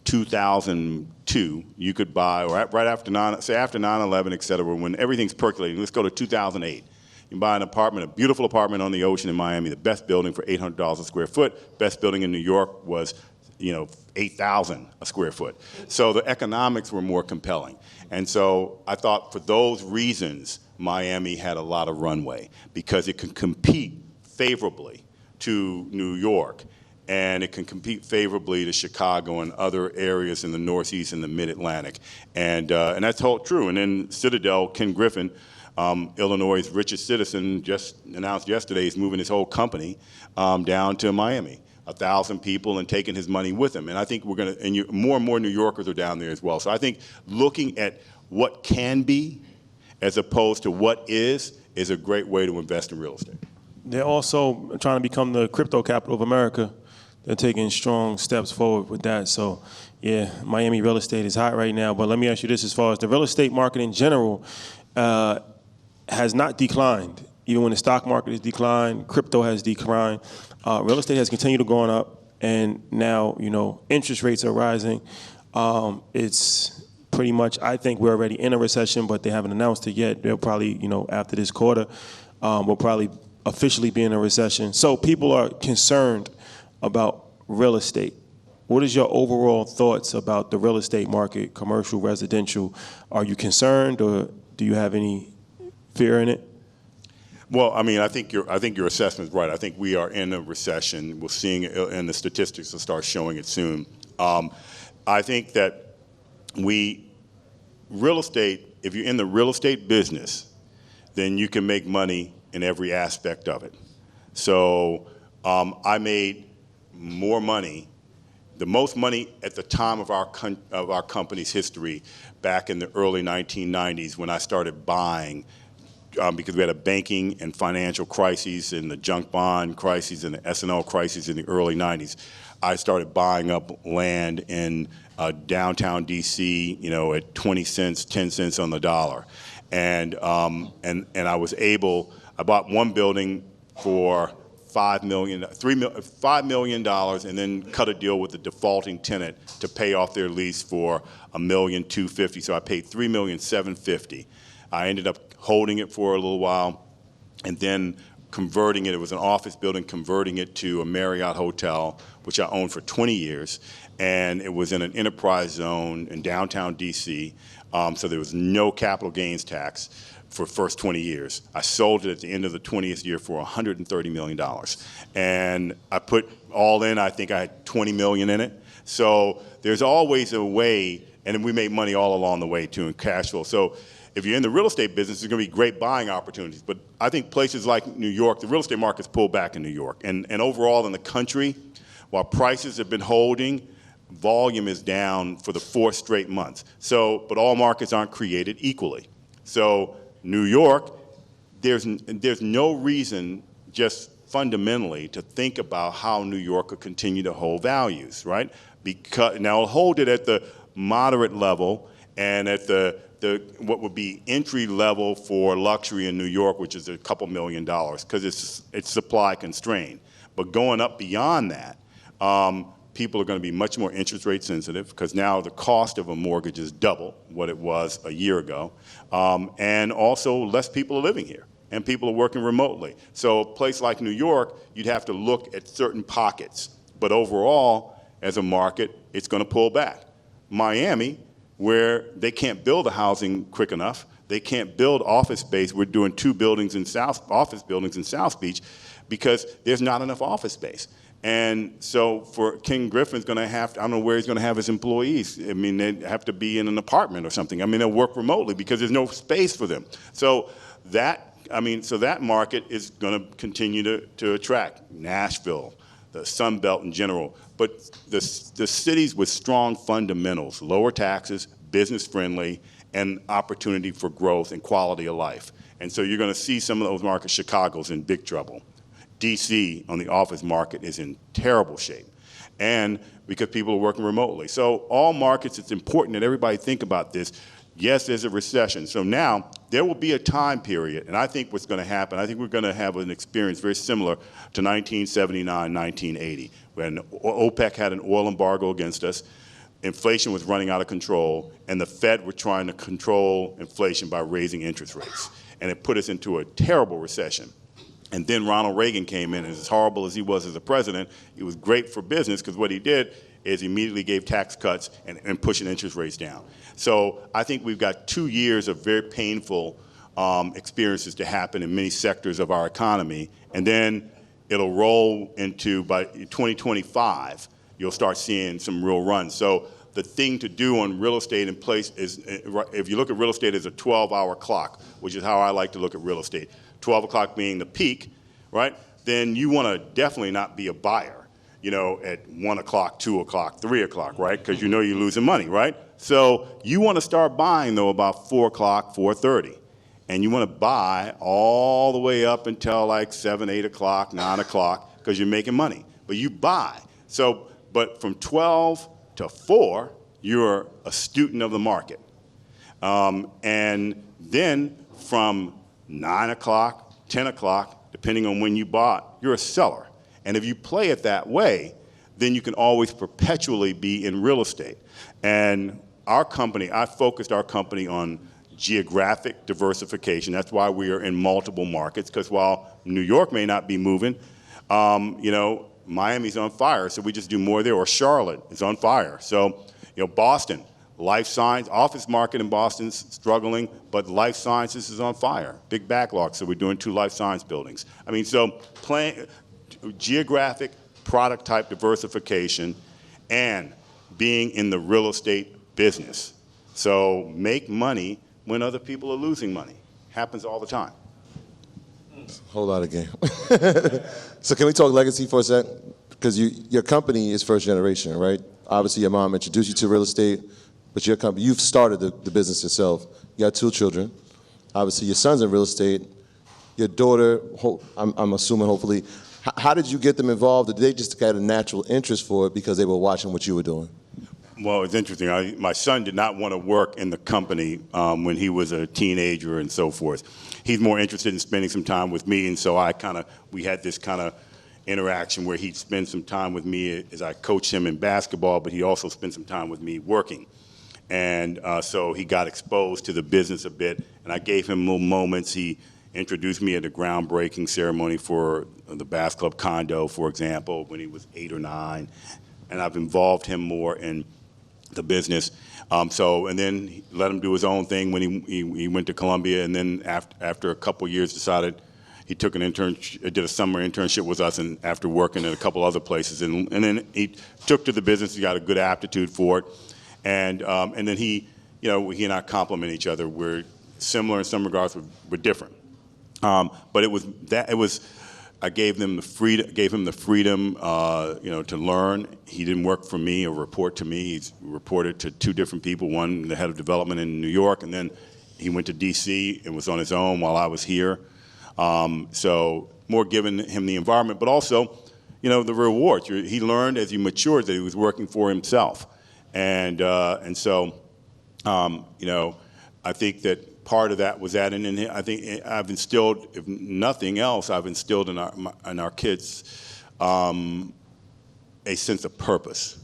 2002, you could buy, or right after after 9/11, et cetera, when everything's percolating. Let's go to 2008. You can buy an apartment, a beautiful apartment on the ocean in Miami, the best building for $800 a square foot. Best building in New York was, $8,000 a square foot. So the economics were more compelling. And so I thought for those reasons, Miami had a lot of runway, because it could compete favorably to New York, and it can compete favorably to Chicago and other areas in the Northeast and the Mid-Atlantic. And that's all true. And then Citadel, Ken Griffin, Illinois' richest citizen, just announced yesterday he's moving his whole company down to Miami. 1,000 people, and taking his money with him. And I think more and more New Yorkers are down there as well. So I think looking at what can be as opposed to what is a great way to invest in real estate. They're also trying to become the crypto capital of America. They're taking strong steps forward with that. So, yeah, Miami real estate is hot right now. But let me ask you this, as far as the real estate market in general has not declined. Even when the stock market has declined, crypto has declined. Real estate has continued to go up, and now, interest rates are rising. It's pretty much, I think we're already in a recession, but they haven't announced it yet. They'll probably, after this quarter, we'll probably officially be in a recession. So people are concerned about real estate. What is your overall thoughts about the real estate market, commercial, residential? Are you concerned, or do you have any fear in it? Well, I mean, I think your assessment is right. I think we are in a recession. We're seeing it, and the statistics will start showing it soon. I think that real estate, if you're in the real estate business, then you can make money in every aspect of it. So I made more money, the most money at the time of our company's history, back in the early 1990s when I started buying. Because we had a banking and financial crises, and the junk bond crises and the S&L crises in the early 90s. I started buying up land in downtown D.C., at 20 cents, 10 cents on the dollar. And I was able, I bought one building for $5 million, and then cut a deal with the defaulting tenant to pay off their lease for $1,250,000. So I paid $3,750,000. I ended up holding it for a little while, and then converting it. It was an office building, converting it to a Marriott hotel, which I owned for 20 years. And it was in an enterprise zone in downtown D.C., so there was no capital gains tax for the first 20 years. I sold it at the end of the 20th year for $130 million. And I put all in, I think I had $20 million in it. So there's always a way, and we made money all along the way too in cash flow. So if you're in the real estate business, there's going to be great buying opportunities. But I think places like New York, the real estate market's pulled back in New York. And overall in the country, while prices have been holding, volume is down for the 4th straight months. So, but all markets aren't created equally. So New York, there's no reason just fundamentally to think about how New York could continue to hold values, right? Because now it'll hold it at the moderate level and at the what would be entry level for luxury in New York, which is a couple $1 million, because it's supply constrained. But going up beyond that, people are going to be much more interest rate sensitive, because now the cost of a mortgage is double what it was a year ago, and also less people are living here, and people are working remotely. So a place like New York, you'd have to look at certain pockets, but overall, as a market, it's going to pull back. Miami, where they can't build the housing quick enough. They can't build office space. We're doing 2 buildings in office buildings in South Beach because there's not enough office space. And so for King Griffin's going to have to, I don't know where he's going to have his employees. I mean, they have to be in an apartment or something. I mean, they'll work remotely because there's no space for them. So that market is going to continue to attract Nashville, the Sun Belt in general, but the cities with strong fundamentals, lower taxes, business friendly, and opportunity for growth and quality of life. And so you're going to see some of those markets. Chicago's in big trouble. DC on the office market is in terrible shape, and because people are working remotely. So all markets, it's important that everybody think about this. Yes, there's a recession. So now there will be a time period, and I think what's going to happen, I think we're going to have an experience very similar to 1979, 1980, when OPEC had an oil embargo against us, inflation was running out of control, and the Fed were trying to control inflation by raising interest rates. And it put us into a terrible recession. And then Ronald Reagan came in, and as horrible as he was as a president, he was great for business because what he did is he immediately gave tax cuts and pushing interest rates down. So I think we've got 2 years of very painful experiences to happen in many sectors of our economy, and then it'll roll into, by 2025, you'll start seeing some real runs. So the thing to do on real estate in place is, if you look at real estate as a 12-hour clock, which is how I like to look at real estate, 12 o'clock being the peak, right? Then you want to definitely not be a buyer, at 1 o'clock, 2 o'clock, 3 o'clock, right? Because you're losing money, right? So you want to start buying, though, about 4 o'clock, 4:30. And you want to buy all the way up until like 7, 8 o'clock, 9 o'clock, because you're making money. But you buy. So, but from 12 to 4, you're a student of the market. And then from 9 o'clock, 10 o'clock, depending on when you bought, you're a seller. And if you play it that way, then you can always perpetually be in real estate. And our company, I focused our company on geographic diversification. That's why we are in multiple markets, because while New York may not be moving, Miami's on fire, so we just do more there, or Charlotte is on fire. So, Boston, life science, office market in Boston's struggling, but life sciences is on fire. Big backlog, so we're doing 2 life science buildings. So playing geographic product type diversification and being in the real estate business. So make money when other people are losing money. Happens all the time. Whole lot of game. So can we talk legacy for a sec? Because your company is first generation, right? Obviously, your mom introduced you to real estate, but your company, you've started the business yourself. You got 2 children. Obviously, your son's in real estate. Your daughter, I'm assuming, hopefully. How did you get them involved? Did they just get a natural interest for it because they were watching what you were doing? Well, it's interesting. My son did not want to work in the company when he was a teenager and so forth. He's more interested in spending some time with me, and so we had this kind of interaction where he'd spend some time with me as I coached him in basketball, but he also spent some time with me working. And so he got exposed to the business a bit, and I gave him little moments. He introduced me at a groundbreaking ceremony for the Bass Club condo, for example, when he was 8 or 9, and I've involved him more in the business. And then let him do his own thing when he went to Columbia, and then after a couple years decided he took an did a summer internship with us, and after working at a couple other places, and then he took to the business. He got a good aptitude for it, and then he and I complement each other. We're similar in some regards, we're different. But I gave him the freedom, to learn. He didn't work for me or report to me. He's reported to 2 different people, one the head of development in New York, and then he went to DC and was on his own while I was here. So more giving him the environment, but also, the rewards. He learned as he matured that he was working for himself. And so, I think that part of that was that, and I think I've instilled, if nothing else, I've instilled in our kids a sense of purpose,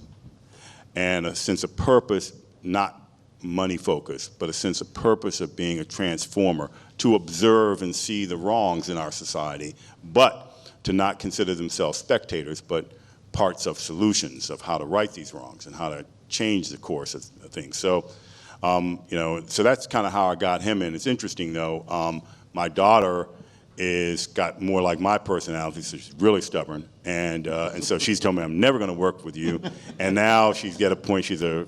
and a sense of purpose, not money focused, but a sense of purpose of being a transformer, to observe and see the wrongs in our society, but to not consider themselves spectators, but parts of solutions of how to right these wrongs and how to change the course of things. So. So that's kind of how I got him in. It's interesting, though. My daughter got more like my personality, so she's really stubborn, and so she's told me, I'm never going to work with you. And now she's at a point, she's a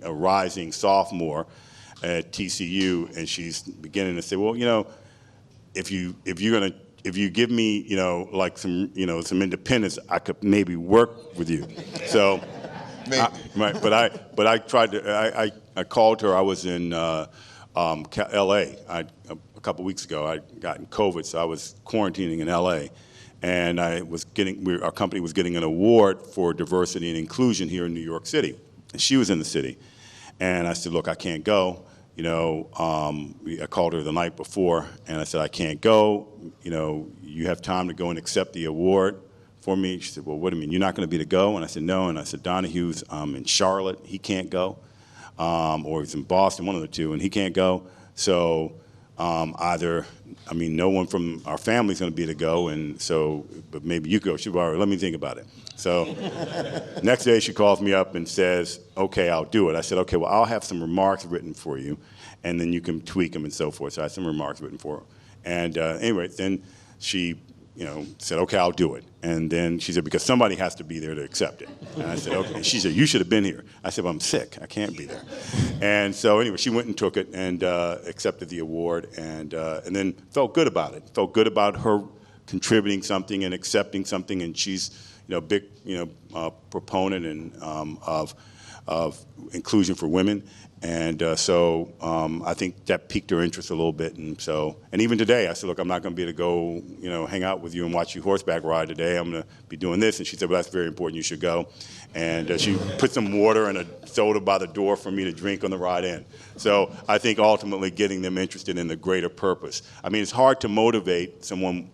rising sophomore at TCU, and she's beginning to say, well, if you're going to if you give me, like some independence, I could maybe work with you. So, right. But I tried to. I called her. I was in L.A. A couple weeks ago. I'd gotten COVID, so I was quarantining in L.A. And our company was getting an award for diversity and inclusion here in New York City. And she was in the city. And I said, look, I can't go. I called her the night before, and I said, I can't go. You have time to go and accept the award for me? She said, well, what do you mean? You're not going to be to go? And I said, no. And I said, Donahue's in Charlotte. He can't go. Or he's in Boston, one of the two, and he can't go. So no one from our family's going to be to go, and so, but maybe you go. She said, all right, let me think about it. So next day she calls me up and says, okay, I'll do it. I said, okay, well, I'll have some remarks written for you, and then you can tweak them and so forth. So I had some remarks written for her. And anyway, then she said, okay, I'll do it. And then she said, because somebody has to be there to accept it. And I said, okay. And she said, you should have been here. I said, well, I'm sick. I can't be there. And so anyway, she went and took it and accepted the award and then felt good about it. Felt good about her contributing something and accepting something. And she's, big, proponent and of inclusion for women. And so I think that piqued her interest a little bit. And even today, I said, look, I'm not going to be able to go, hang out with you and watch you horseback ride today. I'm going to be doing this. And she said, well, that's very important. You should go. And she put some water and a soda by the door for me to drink on the ride in. So I think ultimately getting them interested in the greater purpose. I mean, it's hard to motivate someone,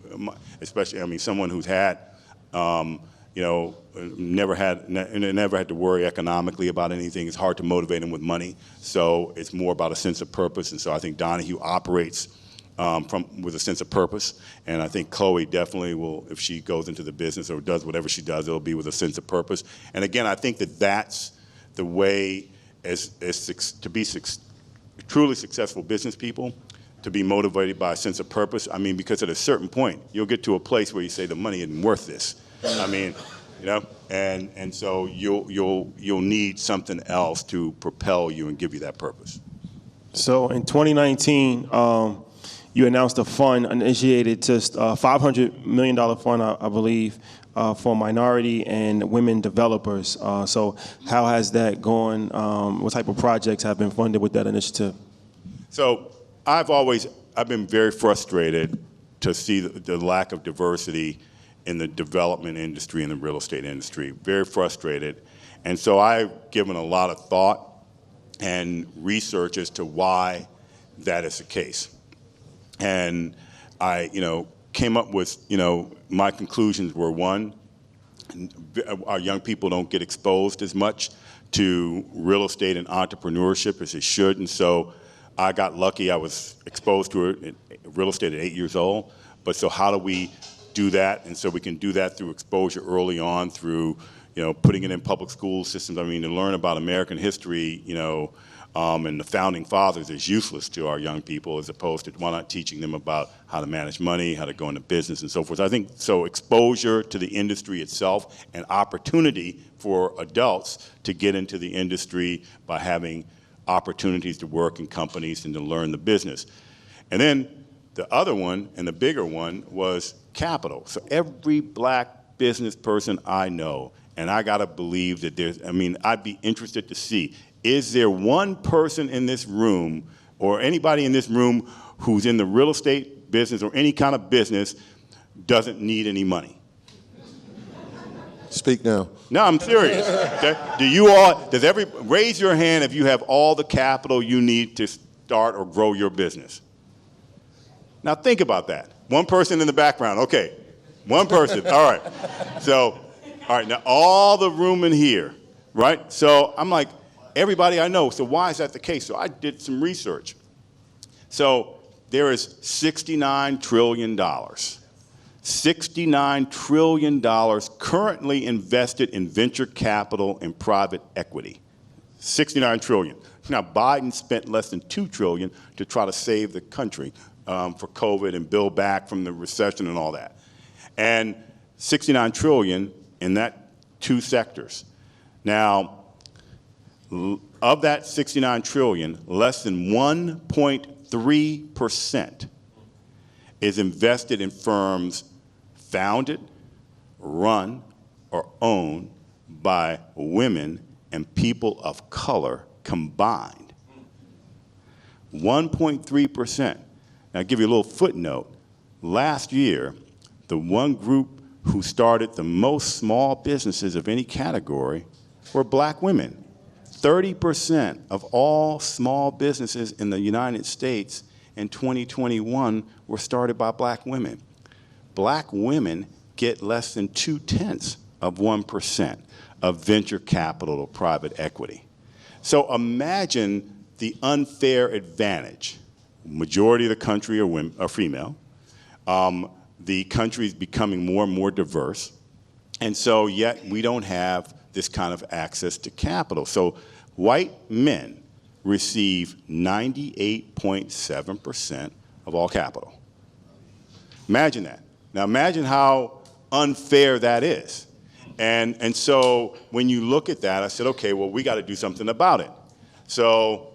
especially, someone who's had, never had to worry economically about anything. It's hard to motivate them with money. So it's more about a sense of purpose. And so I think Donahue operates with a sense of purpose. And I think Chloe definitely will, if she goes into the business or does whatever she does, it'll be with a sense of purpose. And again, I think that's the way to be truly successful business people, to be motivated by a sense of purpose. Because at a certain point, you'll get to a place where you say the money isn't worth this. And so you'll need something else to propel you and give you that purpose. So in 2019, you announced a fund initiated to $500 million fund, I believe, for minority and women developers. So how has that gone? What type of projects have been funded with that initiative? So I've been very frustrated to see the lack of diversity in the development industry and the real estate industry. Very frustrated. And so I've given a lot of thought and research as to why that is the case. And I, came up with, my conclusions were, one, our young people don't get exposed as much to real estate and entrepreneurship as they should. And so I got lucky. I was exposed to it, real estate at 8 years old. But so how do we do that? And so we can do that through exposure early on, through putting it in public school systems. To learn about American history, and the founding fathers is useless to our young people, as opposed to why not teaching them about how to manage money, how to go into business, and so forth. I think so. Exposure to the industry itself and opportunity for adults to get into the industry by having opportunities to work in companies and to learn the business. And then the other one, and the bigger one, was capital. So every black business person I know, and I gotta believe that I'd be interested to see, is there one person in this room or anybody in this room who's in the real estate business or any kind of business doesn't need any money? Speak now. No, I'm serious. Okay? Raise your hand if you have all the capital you need to start or grow your business. Now think about that. One person in the background, okay. One person, all right. So, all right, now all the room in here, right? So I'm like, everybody I know, so why is that the case? So I did some research. So there is $69 trillion. $69 trillion currently invested in venture capital and private equity. $69 trillion. Now Biden spent less than $2 trillion to try to save the country for COVID and build back from the recession and all that. And $69 trillion in that two sectors. Now, of that $69 trillion, less than 1.3% is invested in firms founded, run, or owned by women and people of color combined. 1.3%. Now, I'll give you a little footnote. Last year, the one group who started the most small businesses of any category were black women. 30% of all small businesses in the United States in 2021 were started by black women. Black women get less than 0.2% of venture capital or private equity. So imagine the unfair advantage. Majority of the country are women, are female. The country is becoming more and more diverse. And so yet we don't have this kind of access to capital. So white men receive 98.7% of all capital. Imagine that. Now imagine how unfair that is. And so when you look at that, I said, okay, well, we got to do something about it. So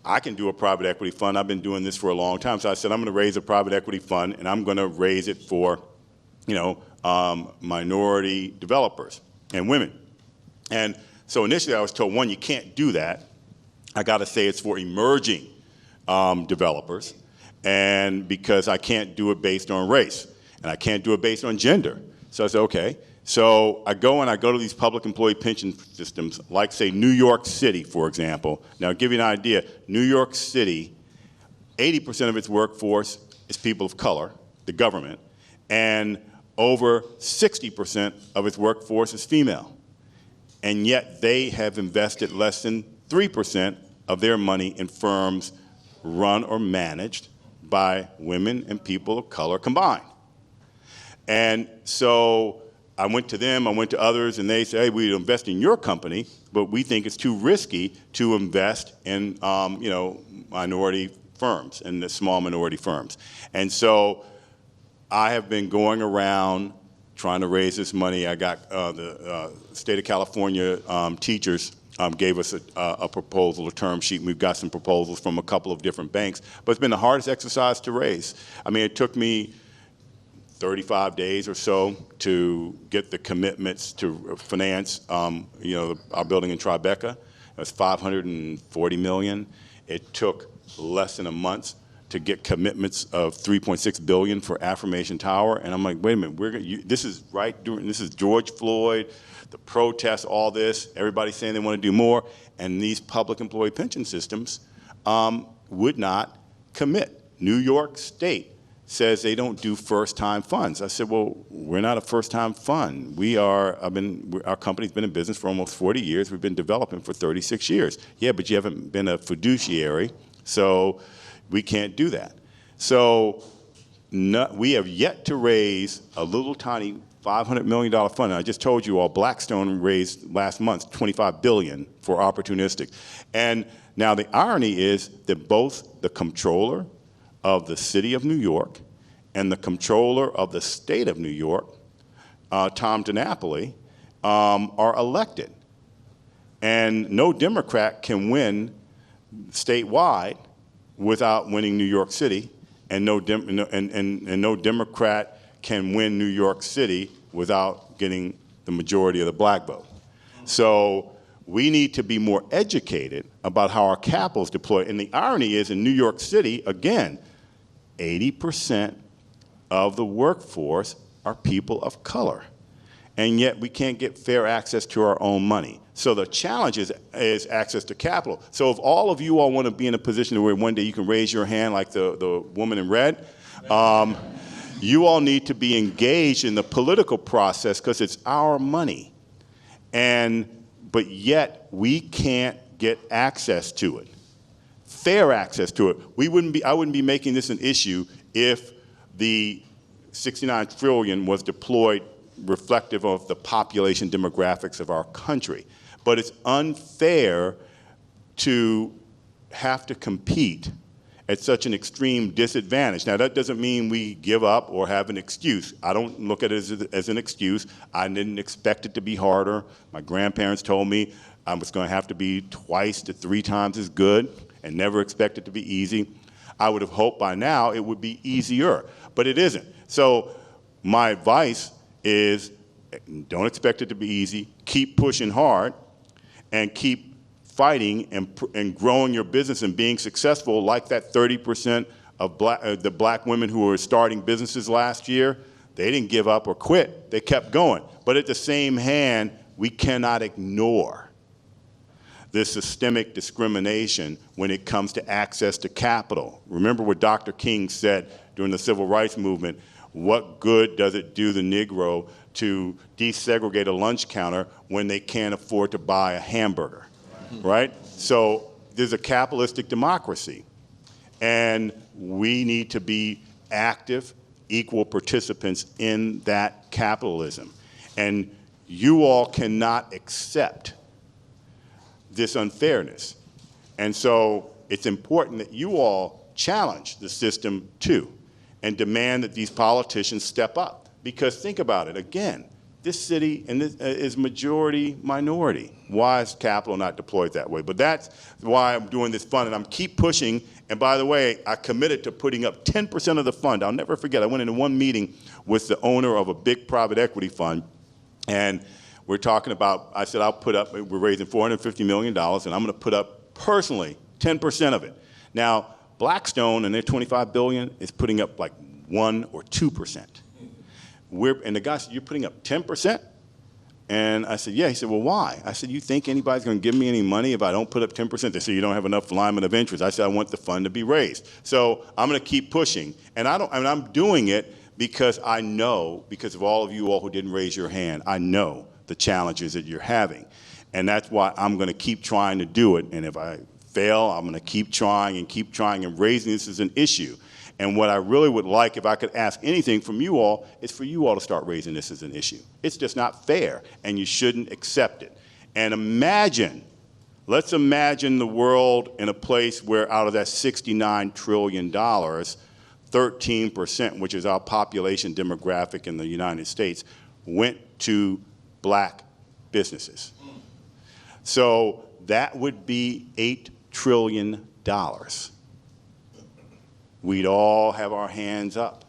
I can do a private equity fund. I've been doing this for a long time. So I said, I'm going to raise a private equity fund, and I'm going to raise it for, minority developers and women. And so initially I was told, one, you can't do that. I got to say it's for emerging developers, and because I can't do it based on race, and I can't do it based on gender. So I said, okay. So I go to these public employee pension systems, like say New York City, for example. Now, I'll give you an idea. New York City, 80% of its workforce is people of color, the government, and over 60% of its workforce is female. And yet they have invested less than 3% of their money in firms run or managed by women and people of color combined. And so I went to them, I went to others, and they say, hey, we invest in your company, but we think it's too risky to invest in, minority firms and the small minority firms. And so I have been going around trying to raise this money. I got the state of California teachers gave us a proposal, a term sheet, and we've got some proposals from a couple of different banks. But it's been the hardest exercise to raise. I mean, it took me 35 days or so to get the commitments to finance, our building in Tribeca. It was $540 million. It took less than a month to get commitments of $3.6 billion for Affirmation Tower. And I'm like, wait a minute, this is George Floyd, the protests, all this, everybody's saying they want to do more, and these public employee pension systems would not commit. New York State says they don't do first-time funds. I said, well, we're not a first-time fund. Our company's been in business for almost 40 years. We've been developing for 36 years. Yeah, but you haven't been a fiduciary, so we can't do that. So we have yet to raise a little tiny $500 million fund. And I just told you all, Blackstone raised last month $25 billion for opportunistic. And now the irony is that both the comptroller of the city of New York and the comptroller of the state of New York, Tom DiNapoli, are elected. And no Democrat can win statewide without winning New York City, and no Democrat can win New York City without getting the majority of the black vote. So we need to be more educated about how our capital is deployed. And the irony is, in New York City, again, 80% of the workforce are people of color. And yet we can't get fair access to our own money. So the challenge is access to capital. So if all of you all want to be in a position where one day you can raise your hand like the woman in red, you all need to be engaged in the political process because it's our money. But yet we can't get access to it. Fair access to it. I wouldn't be making this an issue if the 69 trillion was deployed reflective of the population demographics of our country. But it's unfair to have to compete at such an extreme disadvantage. Now, that doesn't mean we give up or have an excuse. I don't look at it as an excuse. I didn't expect it to be harder. My grandparents told me I was going to have to be twice to 3 times as good and never expect it to be easy. I would have hoped by now it would be easier, but it isn't. So my advice is don't expect it to be easy. Keep pushing hard and keep fighting and growing your business and being successful like that 30% of the black women who were starting businesses last year. They didn't give up or quit. They kept going. But at the same hand, we cannot ignore this systemic discrimination when it comes to access to capital. Remember what Dr. King said during the Civil Rights Movement, what good does it do the Negro to desegregate a lunch counter when they can't afford to buy a hamburger, right? So there's a capitalistic democracy, and we need to be active, equal participants in that capitalism. And you all cannot accept this unfairness. And so it's important that you all challenge the system too and demand that these politicians step up. Because think about it, again, this city is majority minority. Why is capital not deployed that way? But that's why I'm doing this fund, and I'm keep pushing. And by the way, I committed to putting up 10% of the fund. I'll never forget, I went into one meeting with the owner of a big private equity fund, and we're talking about, I said, I'll put up, we're raising $450 million, and I'm going to put up personally 10% of it. Now, Blackstone and their $25 billion is putting up like 1 or 2%. And the guy said, you're putting up 10%? And I said, yeah. He said, well, why? I said, you think anybody's going to give me any money if I don't put up 10%? They said, you don't have enough alignment of interest. I said, I want the fund to be raised. So I'm going to keep pushing. And I'm doing it because I know, because of all of you all who didn't raise your hand, I know the challenges that you're having. And that's why I'm going to keep trying to do it. And if I fail, I'm going to keep trying and raising this as an issue. And what I really would like, if I could ask anything from you all, is for you all to start raising this as an issue. It's just not fair, and you shouldn't accept it. And let's imagine the world in a place where out of that $69 trillion, 13%, which is our population demographic in the United States, went to black businesses. So that would be $8 trillion. We'd all have our hands up,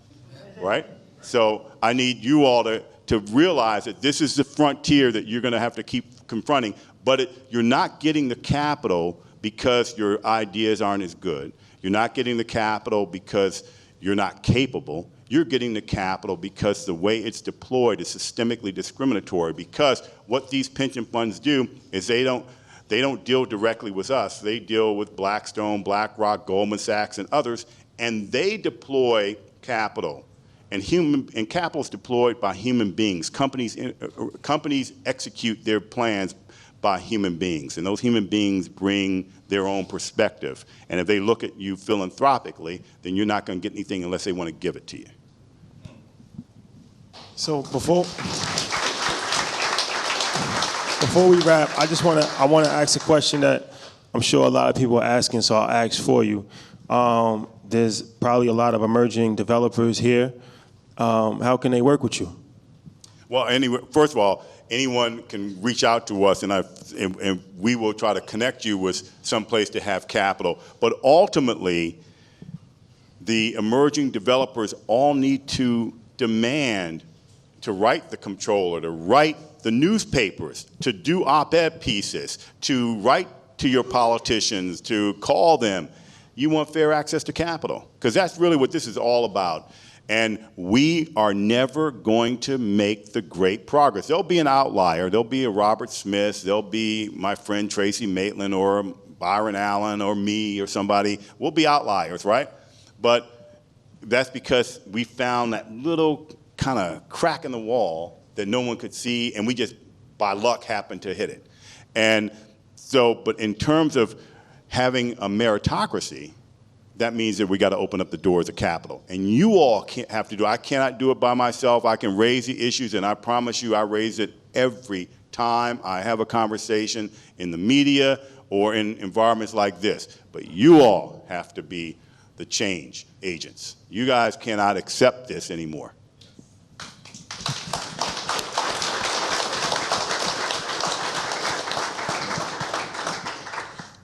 right? So I need you all to realize that this is the frontier that you're going to have to keep confronting, but you're not getting the capital because your ideas aren't as good. You're not getting the capital because you're not capable. You're getting the capital because the way it's deployed is systemically discriminatory, because what these pension funds do is they don't deal directly with us. They deal with Blackstone, BlackRock, Goldman Sachs, and others, and they deploy capital. And capital is deployed by human beings. Companies execute their plans by human beings, and those human beings bring their own perspective. And if they look at you philanthropically, then you're not going to get anything unless they want to give it to you. So before we wrap, I want to ask a question that I'm sure a lot of people are asking, so I'll ask for you. There's probably a lot of emerging developers here. How can they work with you? Well, anyway, first of all, anyone can reach out to us, and we will try to connect you with some place to have capital. But ultimately, the emerging developers all need to demand to write the comptroller, to write the newspapers, to do op-ed pieces, to write to your politicians, to call them. You want fair access to capital, because that's really what this is all about. And we are never going to make the great progress. There'll be an outlier. There'll be a Robert Smith. There'll be my friend Tracy Maitland or Byron Allen or me or somebody. We'll be outliers, right? But that's because we found that little kind of crack in the wall that no one could see, and we just, by luck, happened to hit it. And so, but in terms of having a meritocracy, that means that we got to open up the doors of capital. And you all can't have to do it. I cannot do it by myself. I can raise the issues, and I promise you I raise it every time I have a conversation in the media or in environments like this. But you all have to be the change agents. You guys cannot accept this anymore.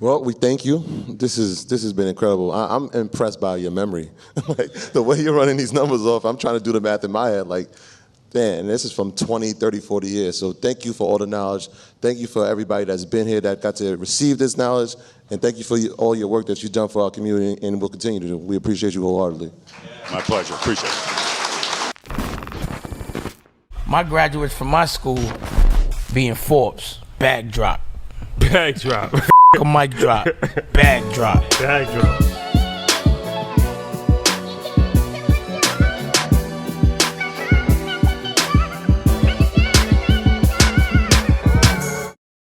Well, we thank you. This has been incredible. I'm impressed by your memory. Like the way you're running these numbers off, I'm trying to do the math in my head. Like, man, this is from 20, 30, 40 years. So thank you for all the knowledge. Thank you for everybody that's been here that got to receive this knowledge. And thank you for all your work that you've done for our community and will continue to do. We appreciate you wholeheartedly. My pleasure. Appreciate it. My graduates from my school being Forbes, bag drop. Bag drop. A mic drop, bag drop. Bag drop.